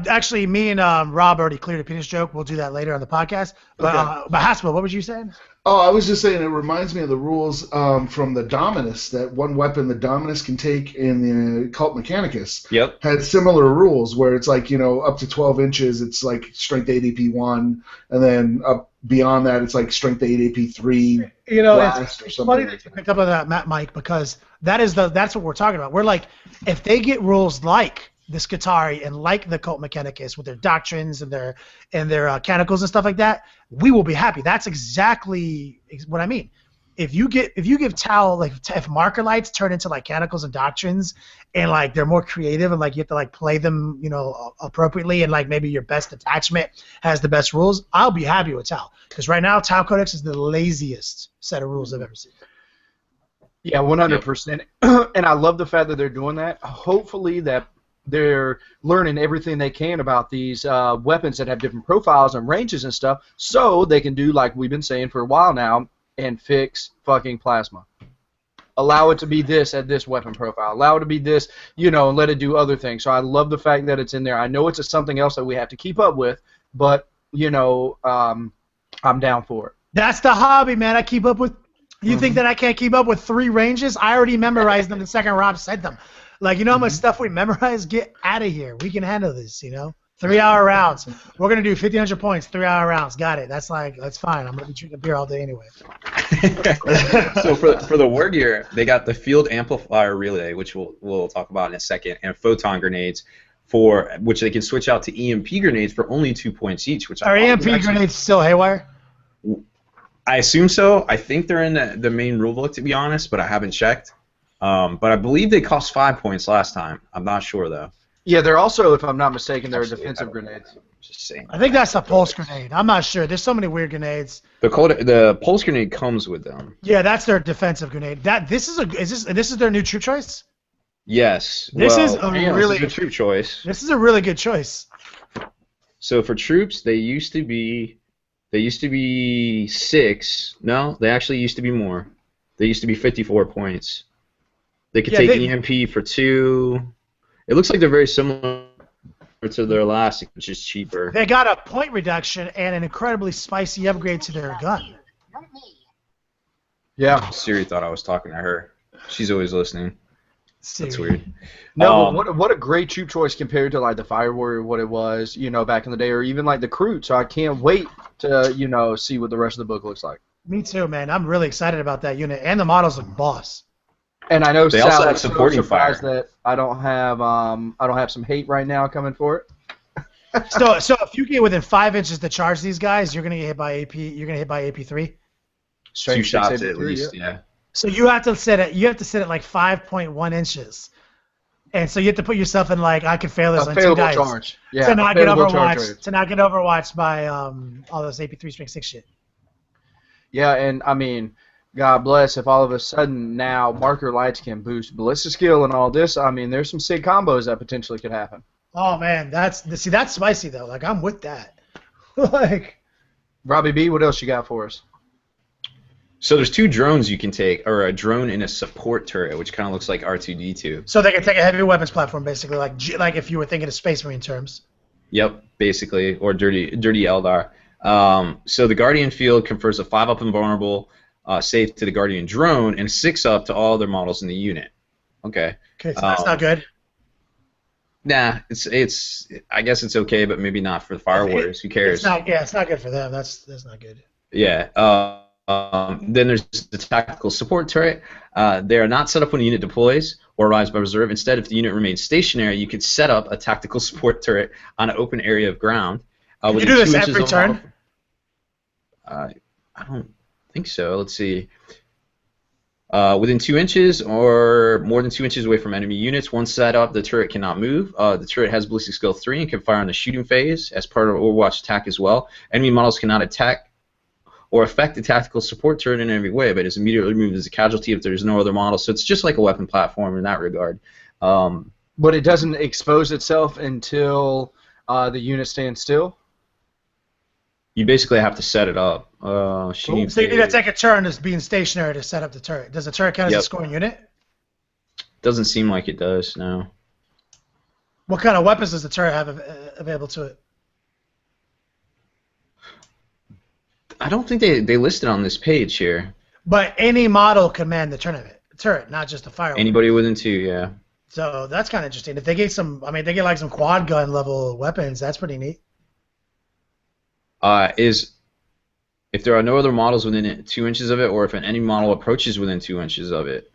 actually, me and Rob already cleared a penis joke. We'll do that later on the podcast. But Haspel, what were you saying? Oh, I was just saying it reminds me of the rules from the Dominus, that one weapon the Dominus can take in the Cult Mechanicus. Yep. Had similar rules where it's like, up to 12 inches, it's like strength 8 AP 1, and then up beyond that, it's like strength 8 AP 3. It's funny that you picked up on that, Mike, because that's what we're talking about. We're like, if they get rules like the Skitarii and like the Cult Mechanicus with their doctrines and their canticles and stuff like that, we will be happy. That's exactly what I mean. If you give Tau, like, if marker lights turn into like canticles and doctrines, and like they're more creative and like you have to like play them, appropriately, and like maybe your best attachment has the best rules, I'll be happy with Tau. Because right now Tau Codex is the laziest set of rules I've ever seen. Yeah, 100%. And I love the fact that they're doing that. Hopefully that they're learning everything they can about these weapons that have different profiles and ranges and stuff, so they can do like we've been saying for a while now and fix fucking plasma. Allow it to be this at this weapon profile. Allow it to be this, and let it do other things. So I love the fact that it's in there. I know it's something else that we have to keep up with, but I'm down for it. That's the hobby, man. I keep up with. You think that I can't keep up with 3 ranges? I already memorized them the second Rob said them. Like, how much stuff we memorized? Get out of here. We can handle this, 3-hour rounds. We're going to do 1,500 points, 3-hour rounds. Got it. That's fine. I'm going to be drinking beer all day anyway. So for the war gear, they got the field amplifier relay, which we'll talk about in a second, and photon grenades, for which they can switch out to EMP grenades for only 2 points each. Which are EMP grenades still haywire? I assume so. I think they're in the main rulebook, to be honest, but I haven't checked. But I believe they cost 5 points last time. I'm not sure, though. Yeah, they're also, if I'm not mistaken, they're defensive grenades. Just saying. I think that's a pulse grenade. I'm not sure. There's so many weird grenades. The pulse grenade comes with them. Yeah, that's their defensive grenade. This is their new troop choice? Yes. This is a troop choice. This is a really good choice. So for troops, they used to be 6. No, they actually used to be more. They used to be 54 points. They could take EMP for 2. It looks like they're very similar to their last, which is cheaper. They got a point reduction and an incredibly spicy upgrade to their gun. Yeah. Siri thought I was talking to her. She's always listening. Siri. That's weird. No, but what a great troop choice compared to like the Fire Warrior, what it was, back in the day, or even like the Kroot. So I can't wait to, see what the rest of the book looks like. Me too, man. I'm really excited about that unit, and the models look boss. And I know they Sal also have is supporting so surprised fire. that I don't have some hate right now coming for it. So if you get within 5 inches to charge these guys, you're gonna get hit by AP. You're gonna hit by AP3. 2 shots at least, yeah. So you have to sit at like 5.1 inches, and so you have to put yourself in like I could fail this on 2 dice charge. Yeah, to not get overwatched by all those AP3 strength 6 shit. Yeah, and I mean, God bless if all of a sudden now marker lights can boost ballista skill and all this. I mean, there's some sick combos that potentially could happen. Oh man, that's spicy though. Like I'm with that. Like, Robbie B, what else you got for us? So there's 2 drones you can take, or a drone and a support turret, which kind of looks like R2-D2. So they can take a heavy weapons platform, basically, like if you were thinking of Space Marine terms. Yep, basically, or dirty Eldar. So the Guardian field confers a 5-up invulnerable save to the Guardian drone and a 6-up to all other models in the unit. Okay. Okay, so that's not good. Nah, it's I guess it's okay, but maybe not for the Fire Warriors. Who cares? It's not good for them. That's not good. Yeah. Then there's the tactical support turret. They are not set up when the unit deploys or arrives by reserve. Instead, if the unit remains stationary, you could set up a tactical support turret on an open area of ground. Can you do this every turn? I don't think so. Let's see. Within 2 inches or more than 2 inches away from enemy units, once set up, the turret cannot move. The turret has ballistic skill 3 and can fire on the shooting phase as part of Overwatch attack as well. Enemy models cannot attack or affect the tactical support turret in every way, but is immediately removed as a casualty if there's no other model. So it's just like a weapon platform in that regard. But it doesn't expose itself until the unit stands still? You basically have to set it up. So you need to take a turn as being stationary to set up the turret. Does the turret count as a scoring unit? Doesn't seem like it does, no. What kind of weapons does the turret have available to it? I don't think they listed on this page here. But any model can man the turret, not just the fire. Anybody within 2, yeah. So that's kind of interesting. If they get some, I mean, they get like some quad gun level weapons. That's pretty neat. If there are no other models within 2 inches of it, or if any model approaches within 2 inches of it.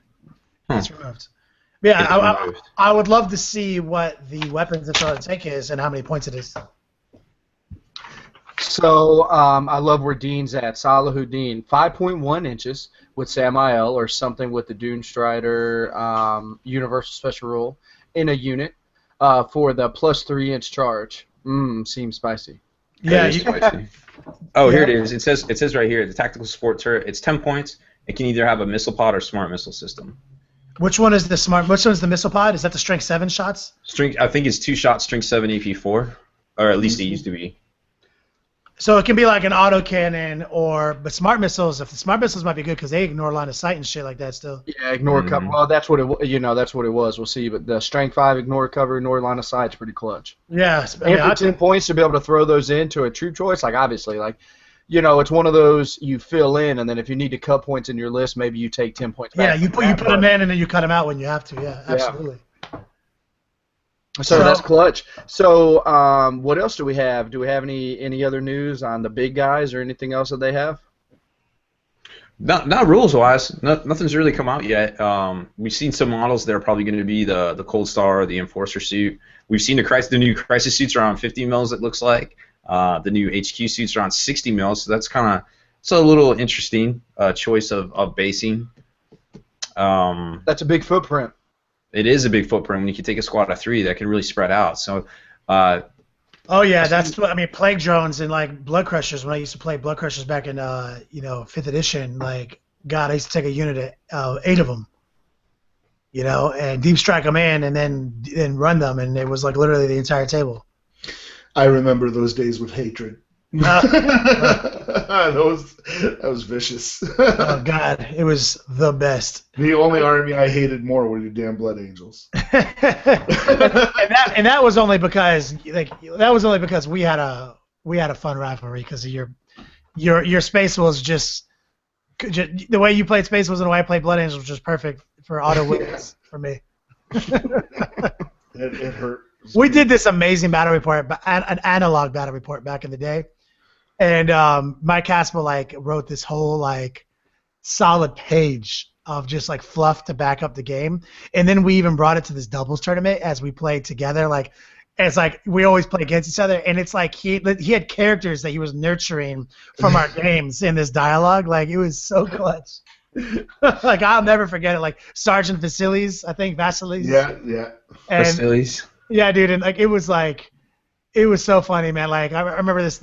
It's removed. Yeah, I would love to see what the weapons that's on the tank is and how many points it is. So I love where Dean's at. Salahuddin, 5.1 inches with Samael or something with the Dune Strider Universal Special Rule in a unit for the plus 3-inch charge. Seems spicy. Yeah. Spicy. Oh, here it is. It says right here, the tactical support turret. It's 10 points. It can either have a missile pod or smart missile system. Which one is the smart? Which one is the missile pod? Is that the strength 7 shots? I think it's 2 shots, strength 7, AP4, or at least it used to be. So it can be like an autocannon, but smart missiles. If the smart missiles might be good because they ignore line of sight and shit like that still. Yeah, ignore cover. Well, that's what it was. We'll see. But the strength 5, ignore cover, ignore line of sight is pretty clutch. Yeah. And for 10 points to be able to throw those into a troop choice, like obviously, like it's one of those you fill in, and then if you need to cut points in your list, maybe you take 10 points back. Yeah, you put them in and then you cut them out when you have to. Yeah, absolutely. So that's clutch. So what else do we have? Do we have any other news on the big guys or anything else that they have? Not rules wise. Nothing's really come out yet. We've seen some models that are probably going to be the Cold Star or the Enforcer suit. We've seen the new Crisis suits are on 50 mils. It looks like the new HQ suits are on 60 mils. So that's a little interesting choice of basing. That's a big footprint. It is a big footprint when you can take a squad of 3 that can really spread out. So. Oh yeah, that's what I mean. Plague drones and like blood crushers. When I used to play blood crushers back in 5th edition, like God, I used to take a unit of 8 of them. And deep strike them in and then run them, and it was like literally the entire table. I remember those days with hatred. That was vicious. Oh God, it was the best. The only army I hated more were the damn Blood Angels. and that was only because we had a fun rivalry because of your Space was just the way you played Space was and the way I played Blood Angels was just perfect for auto wins for me. It hurt. We did this amazing battle report, an analog battle report back in the day. And Mike Haspel wrote this whole solid page of just fluff to back up the game, and then we even brought it to this doubles tournament as we played together. It's we always play against each other, and it's he had characters that he was nurturing from our games in this dialogue. It was so clutch. I'll never forget it. Sergeant Vasilis, I think Vasilis. Yeah. Vasilis. Yeah, dude, and it was so funny, man. I remember this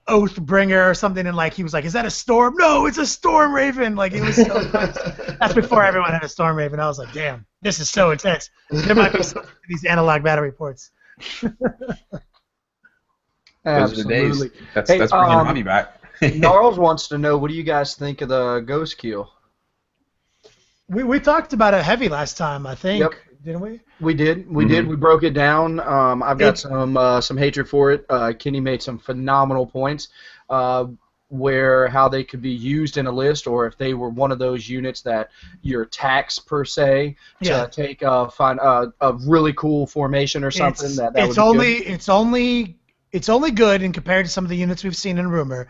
Oathbringer or something, and he was like, "Is that a storm?" No, it's a storm raven. It was so nice. That's before everyone had a storm raven. I was like, "Damn, this is so intense." There might be some these analog battle reports. Those are the days. That's bringing hobby back. Gnarls wants to know, what do you guys think of the Ghost Kill? We talked about it heavy last time, I think. Yep. Didn't we? We did. We broke it down. I've got some hatred for it. Kenny made some phenomenal points where how they could be used in a list, or if they were one of those units that you're taxed per se to take find a really cool formation or something. It's only good in compared to some of the units we've seen in Rumor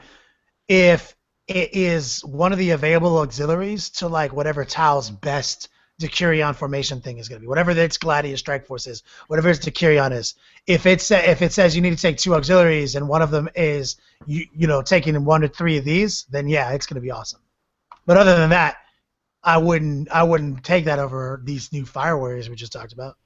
if it is one of the available auxiliaries to whatever Tao's best Decurion formation thing is going to be, whatever its Gladius Strike Force is, whatever its Decurion is. If it says you need to take 2 auxiliaries and one of them is taking 1 to 3 of these, then yeah, it's going to be awesome. But other than that, I wouldn't take that over these new Fire Warriors we just talked about.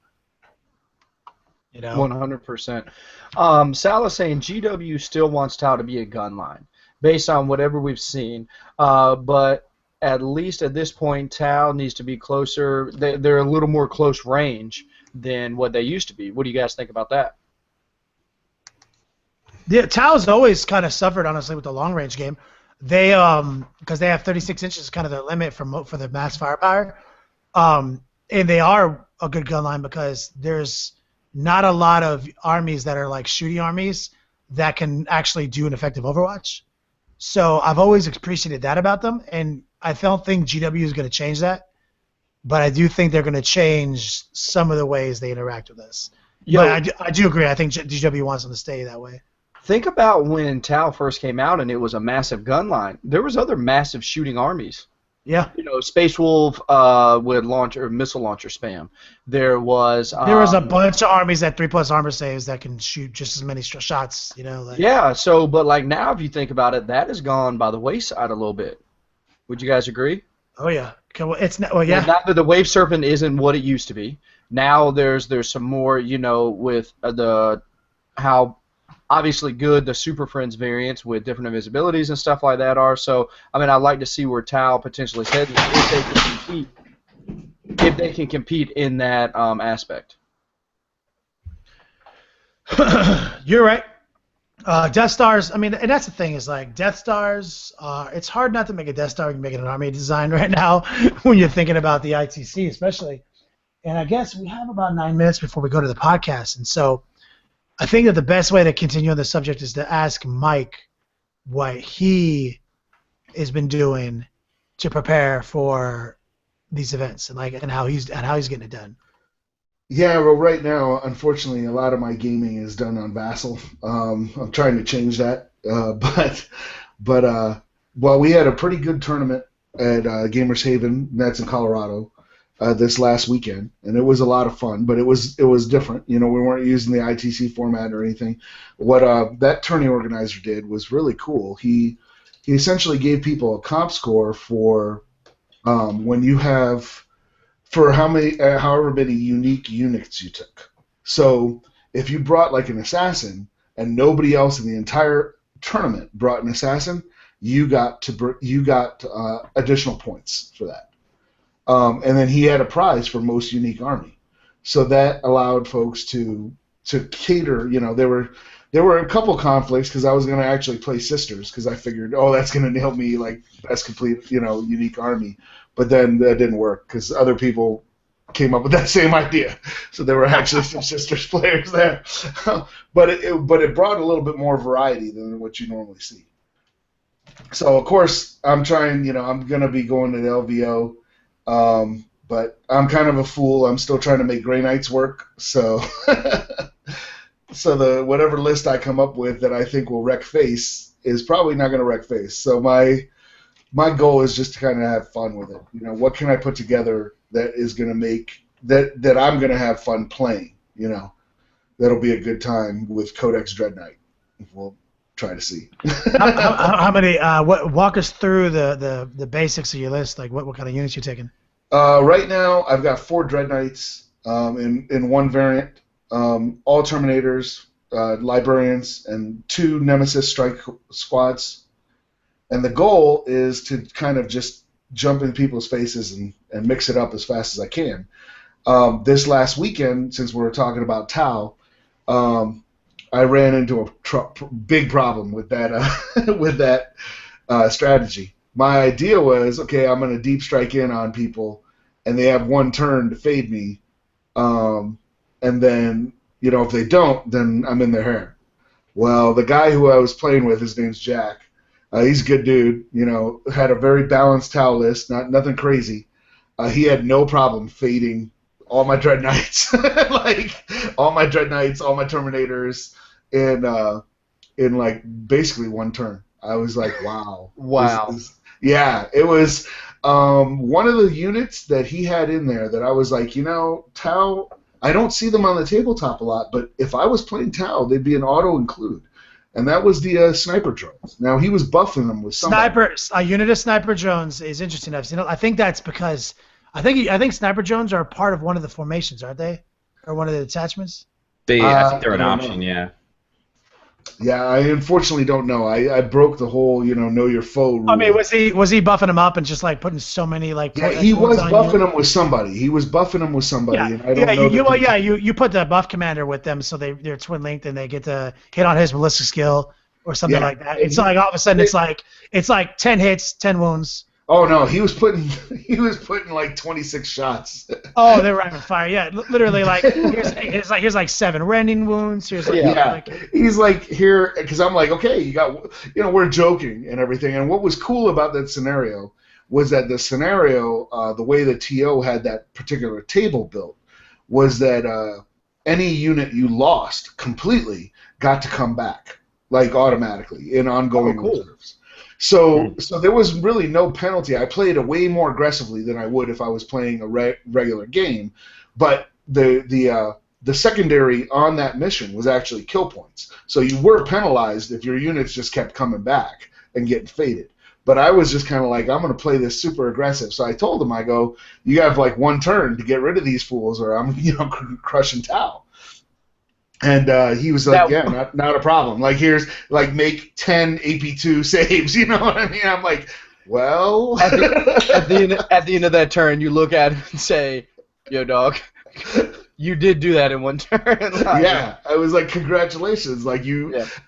100%. Sal is saying GW still wants Tau to be a gun line based on whatever we've seen, but at least at this point, Tau needs to be closer. They're a little more close range than what they used to be. What do you guys think about that? Yeah, Tau's always kind of suffered, honestly, with the long range game. They because they have 36 inches, kind of their limit for their mass firepower, and they are a good gun line because there's not a lot of armies that are shooty armies that can actually do an effective Overwatch. So I've always appreciated that about them, and I don't think GW is going to change that. But I do think they're going to change some of the ways they interact with us. But I do agree. I think GW wants them to stay that way. Think about when Tau first came out and it was a massive gun line. There was other massive shooting armies. Yeah. You know, Space Wolf would launch or missile launcher spam. There was a bunch of armies that 3+ armor saves that can shoot just as many shots. You know. Like, yeah. So, but like now, if you think about it, that has gone by the wayside a little bit. Would you guys agree? Oh yeah. Okay, well, it's not. Well, yeah. Now that the Wave Serpent isn't what it used to be. Now there's some more. You know, with how obviously good the Super Friends variants with different invisibilities and stuff like that are. So, I mean, I'd like to see where Tau potentially is heading if they can compete in that aspect. You're right. Death Stars, I mean, and that's the thing is like Death Stars, it's hard not to make a Death Star when you're making an army design right now when you're thinking about the ITC especially. And I guess we have about 9 minutes before we go to the podcast. And so I think that the best way to continue on the subject is to ask Mike what he has been doing to prepare for these events and how he's getting it done. Yeah, well, right now, unfortunately, a lot of my gaming is done on Vassal. I'm trying to change that, but we had a pretty good tournament at Gamers Haven. That's in Colorado. This last weekend, and it was a lot of fun, but it was different. You know, we weren't using the ITC format or anything. What that tourney organizer did was really cool. He essentially gave people a comp score for when you have for however many unique units you took. So if you brought like an assassin and nobody else in the entire tournament brought an assassin, you got additional points for that. And then he had a prize for most unique army, so that allowed folks to cater. You know, there were a couple conflicts because I was going to actually play Sisters because I figured, that's going to nail me like best complete, unique army. But then that didn't work because other people came up with that same idea. So there were actually some Sisters players there, but it brought a little bit more variety than what you normally see. So of course I'm trying. I'm going to be going to the LVO. But I'm kind of a fool. I'm still trying to make Grey Knights work. So, the whatever list I come up with that I think will wreck face is probably not going to wreck face. So my goal is just to kind of have fun with it. What can I put together that is going to make that I'm going to have fun playing? That'll be a good time with Codex Dread Knight. We'll try to see. How many? Walk us through the basics of your list. Like what kind of units you're taking? Right now, I've got 4 Dread Knights in one variant, all Terminators, Librarians, and 2 Nemesis Strike Squads. And the goal is to kind of just jump in people's faces and mix it up as fast as I can. This last weekend, since we were talking about Tau, I ran into a big problem with that strategy. My idea was, okay, I'm going to deep strike in on people, and they have 1 turn to fade me, and then, if they don't, then I'm in their hair. Well, the guy who I was playing with, his name's Jack. He's a good dude, had a very balanced Tau list, nothing crazy. He had no problem fading all my Dread Knights, like all my Dread Knights, all my Terminators, in like basically 1 turn. I was like, wow. Wow. It was one of the units that he had in there that I was like, Tau, I don't see them on the tabletop a lot, but if I was playing Tau, they'd be an auto include. And that was the sniper drones. Now, he was buffing them with somebody. A unit of sniper drones is interesting. I think that's because I think sniper drones are a part of one of the formations, aren't they? Or one of the detachments? I think they're an option, yeah. Yeah, I unfortunately don't know. I broke the whole, know your foe rule. I mean, was he buffing him up and just like putting so many like? Yeah, he was buffing him with somebody. You put the buff commander with them, so they're twin linked and they get to hit on his ballistic skill or something like that. It's like all of a sudden it's like 10 hits, 10 wounds. Oh no, he was putting like 26 shots. Oh, they were rapid fire. Yeah, literally like here's like 7 rending wounds. Here's like, he's like here because I'm like, okay, you got, we're joking and everything. And what was cool about that scenario was that the scenario, the way the TO had that particular table built, was that any unit you lost completely got to come back like automatically in ongoing reserves. So there was really no penalty. I played it way more aggressively than I would if I was playing a regular game, but the secondary on that mission was actually kill points. So you were penalized if your units just kept coming back and getting faded. But I was just kind of like, I'm going to play this super aggressive. So I told him, I go, you have like 1 turn to get rid of these fools, or I'm crushing Tau. And he was like, yeah, not a problem. Like, here's, like, make 10 AP2 saves, you know what I mean? I'm like, well. At the end of that turn, you look at it and say, yo, dog, you did do that in 1 turn. Yeah, I was like, congratulations. Like,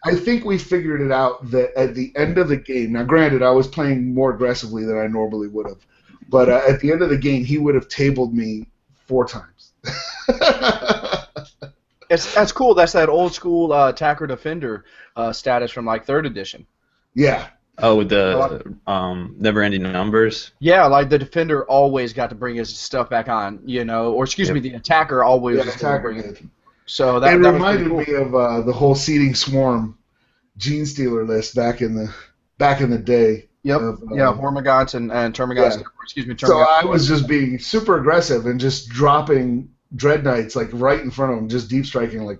I think we figured it out that at the end of the game, now granted, I was playing more aggressively than I normally would have, but at the end of the game, he would have tabled me 4 times. That's cool. That's that old school attacker defender status from like 3rd edition. Yeah. Oh, with the never-ending numbers. Yeah, like the defender always got to bring his stuff back on, or excuse me, the attacker always was going to bring it. So that reminded was me of the whole Seeding Swarm Gene Stealer list back in the day. Yep. Hormagaunts and Termagants. Yeah. Excuse me, Termagants. So I was just being super aggressive and just dropping Dread Knights like right in front of him, just deep striking like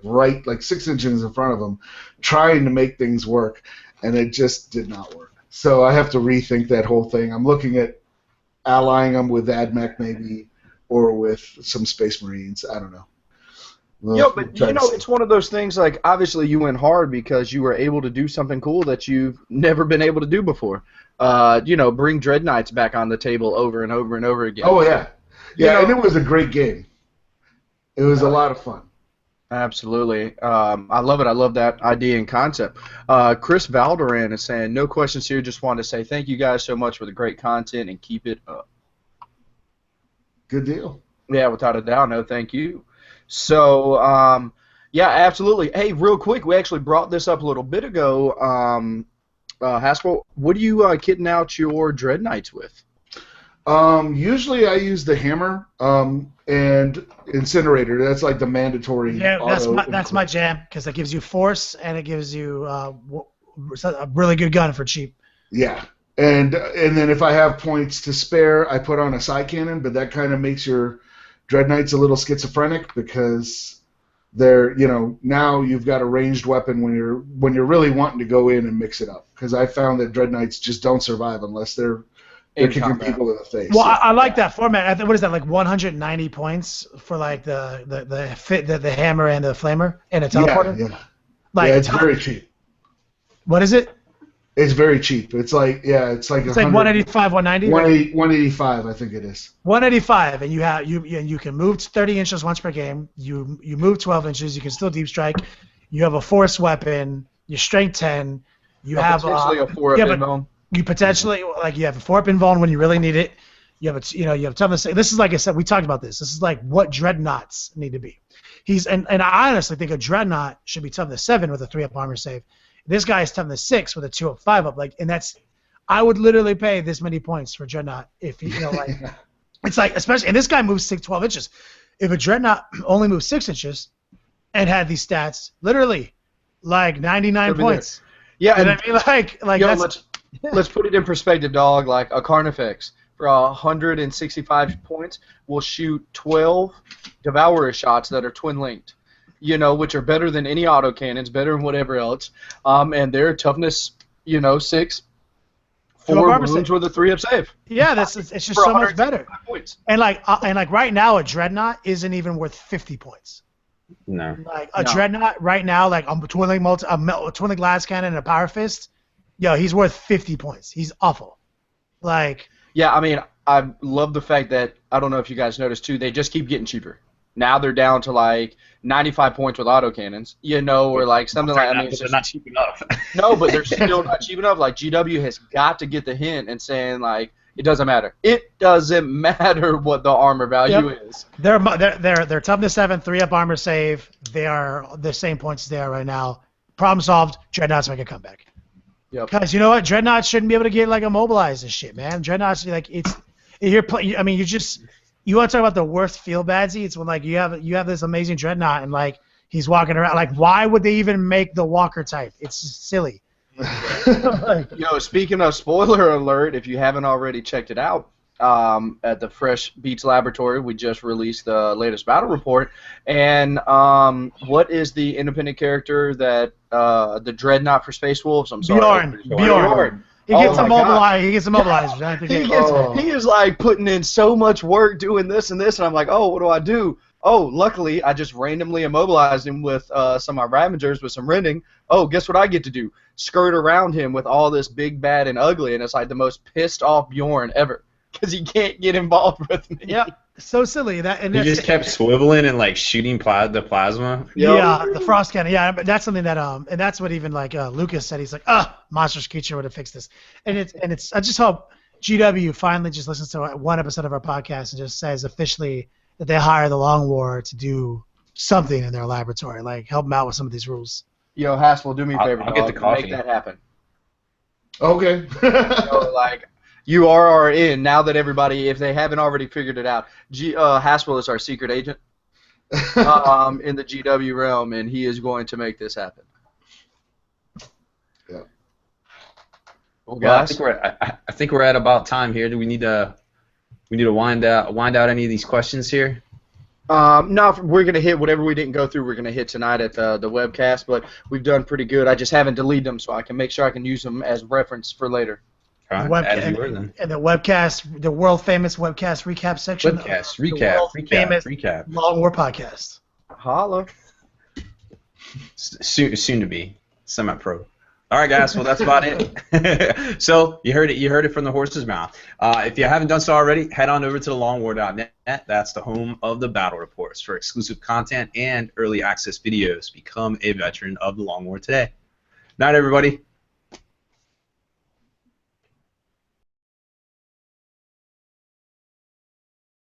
6 inches in front of him, trying to make things work, and it just did not work. So I have to rethink that whole thing. I'm looking at allying them with AdMech maybe, or with some Space Marines. I don't know. But it's one of those things. Like, obviously, you went hard because you were able to do something cool that you've never been able to do before. Bring Dread Knights back on the table over and over and over again. Oh yeah, and it was a great game. It was a lot of fun. Absolutely. I love it. I love that idea and concept. Chris Valdoran is saying, no questions here. Just wanted to say thank you guys so much for the great content and keep it up. Good deal. Yeah, without a doubt. No, thank you. So, absolutely. Hey, real quick, we actually brought this up a little bit ago. Haskell, what are you kitting out your Dread Knights with? Usually I use the hammer and incinerator. That's like the mandatory. Yeah, that's my jam because it gives you force and it gives you a really good gun for cheap. Yeah, and then if I have points to spare, I put on a side cannon, but that kind of makes your Dread Knights a little schizophrenic because they're now you've got a ranged weapon when you're really wanting to go in and mix it up. Because I found that Dread Knights just don't survive unless they're kicking people in the face. Well, I like that format. What is that, like 190 points for like the hammer and the flamer and a teleporter? Yeah, it's very cheap. What is it? It's very cheap. It's like it's like 185, 190. 185, I think it is. 185, and you can move 30 inches once per game. You move 12 inches. You can still deep strike. You have a force weapon. You're strength 10. You have potentially a 4-up invuln. You potentially you have a 4-up invuln when you really need it. You have you have toughness. This is like I said, we talked about this. This is like what dreadnoughts need to be. And I honestly think a dreadnought should be toughness 7 with a 3-up armor save. This guy is toughness 6 with a 2-up 5-up. I would literally pay this many points for dreadnought if it's like, especially, and this guy moves 12 inches. If a dreadnought only moves 6 inches and had these stats, literally like 99 points. Yeah, and I mean let's put it in perspective, dog. Like a Carnifex for 165 points will shoot 12 Devourer shots that are twin linked, which are better than any autocannons, better than whatever else. And their toughness, 6, 4 wounds with a 3-up save. Yeah, it's just so much better. Points. And right now a dreadnought isn't even worth 50 points. No. Like a dreadnought right now, like a twin link glass cannon and a power fist. Yo, he's worth 50 points. He's awful. Yeah, I mean, I love the fact that, I don't know if you guys noticed too, they just keep getting cheaper. Now they're down to like 95 points with autocannons, or like something like that. I mean, they're not cheap enough. No, but they're still not cheap enough. Like GW has got to get the hint and saying like, It doesn't matter. It doesn't matter what the armor value is. They're toughness 7, 3-up armor save. They are the same points as they are right now. Problem solved. Dreadnoughts make a comeback. Yep. Because you know what, Dreadnoughts shouldn't be able to get like immobilized and shit, man. Dreadnoughts like you want to talk about the worst feel badsy? It's when like you have this amazing Dreadnought and like he's walking around. Like, why would they even make the walker type? It's silly. Speaking of spoiler alert, if you haven't already checked it out, at the Fresh Beats Laboratory, we just released the latest battle report. And what is the independent character that the Dreadnought for Space Wolves? I'm sorry. Bjorn. He gets immobilized. He gets immobilized. He is like putting in so much work doing this and this, and I'm like, oh, what do? Oh, luckily, I just randomly immobilized him with some of my Ravagers with some rending. Oh, guess what I get to do? Skirt around him with all this big, bad, and ugly, and it's like the most pissed off Bjorn ever because he can't get involved with me. Yeah, so silly. He just kept swiveling and like shooting the plasma. Yeah, the frost cannon. Yeah, but that's something that and that's what even like Lucas said. He's like, Monsters Creature would have fixed this, and it's. I just hope GW finally just listens to one episode of our podcast and just says officially that they hire the Long War to do something in their laboratory, like help them out with some of these rules. Yo, Haspel, do me a favor. I'll get the coffee. Make that happen. Okay. You are in now that everybody, if they haven't already figured it out. Haspel is our secret agent in the GW realm, and he is going to make this happen. Yeah. Well, guys, I think we're at about time here. Do we need to wind out any of these questions here? No, we're going to hit whatever we didn't go through. We're going to hit tonight at the webcast, but we've done pretty good. I just haven't deleted them, so I can make sure I can use them as reference for later. And the webcast, the world famous webcast recap section. Recap. Long War podcast. Holla. Soon to be semi-pro. All right, guys. Well, that's about it. So you heard it from the horse's mouth. If you haven't done so already, head on over to thelongwar.net. That's the home of the battle reports for exclusive content and early access videos. Become a veteran of the Long War today. Night, everybody.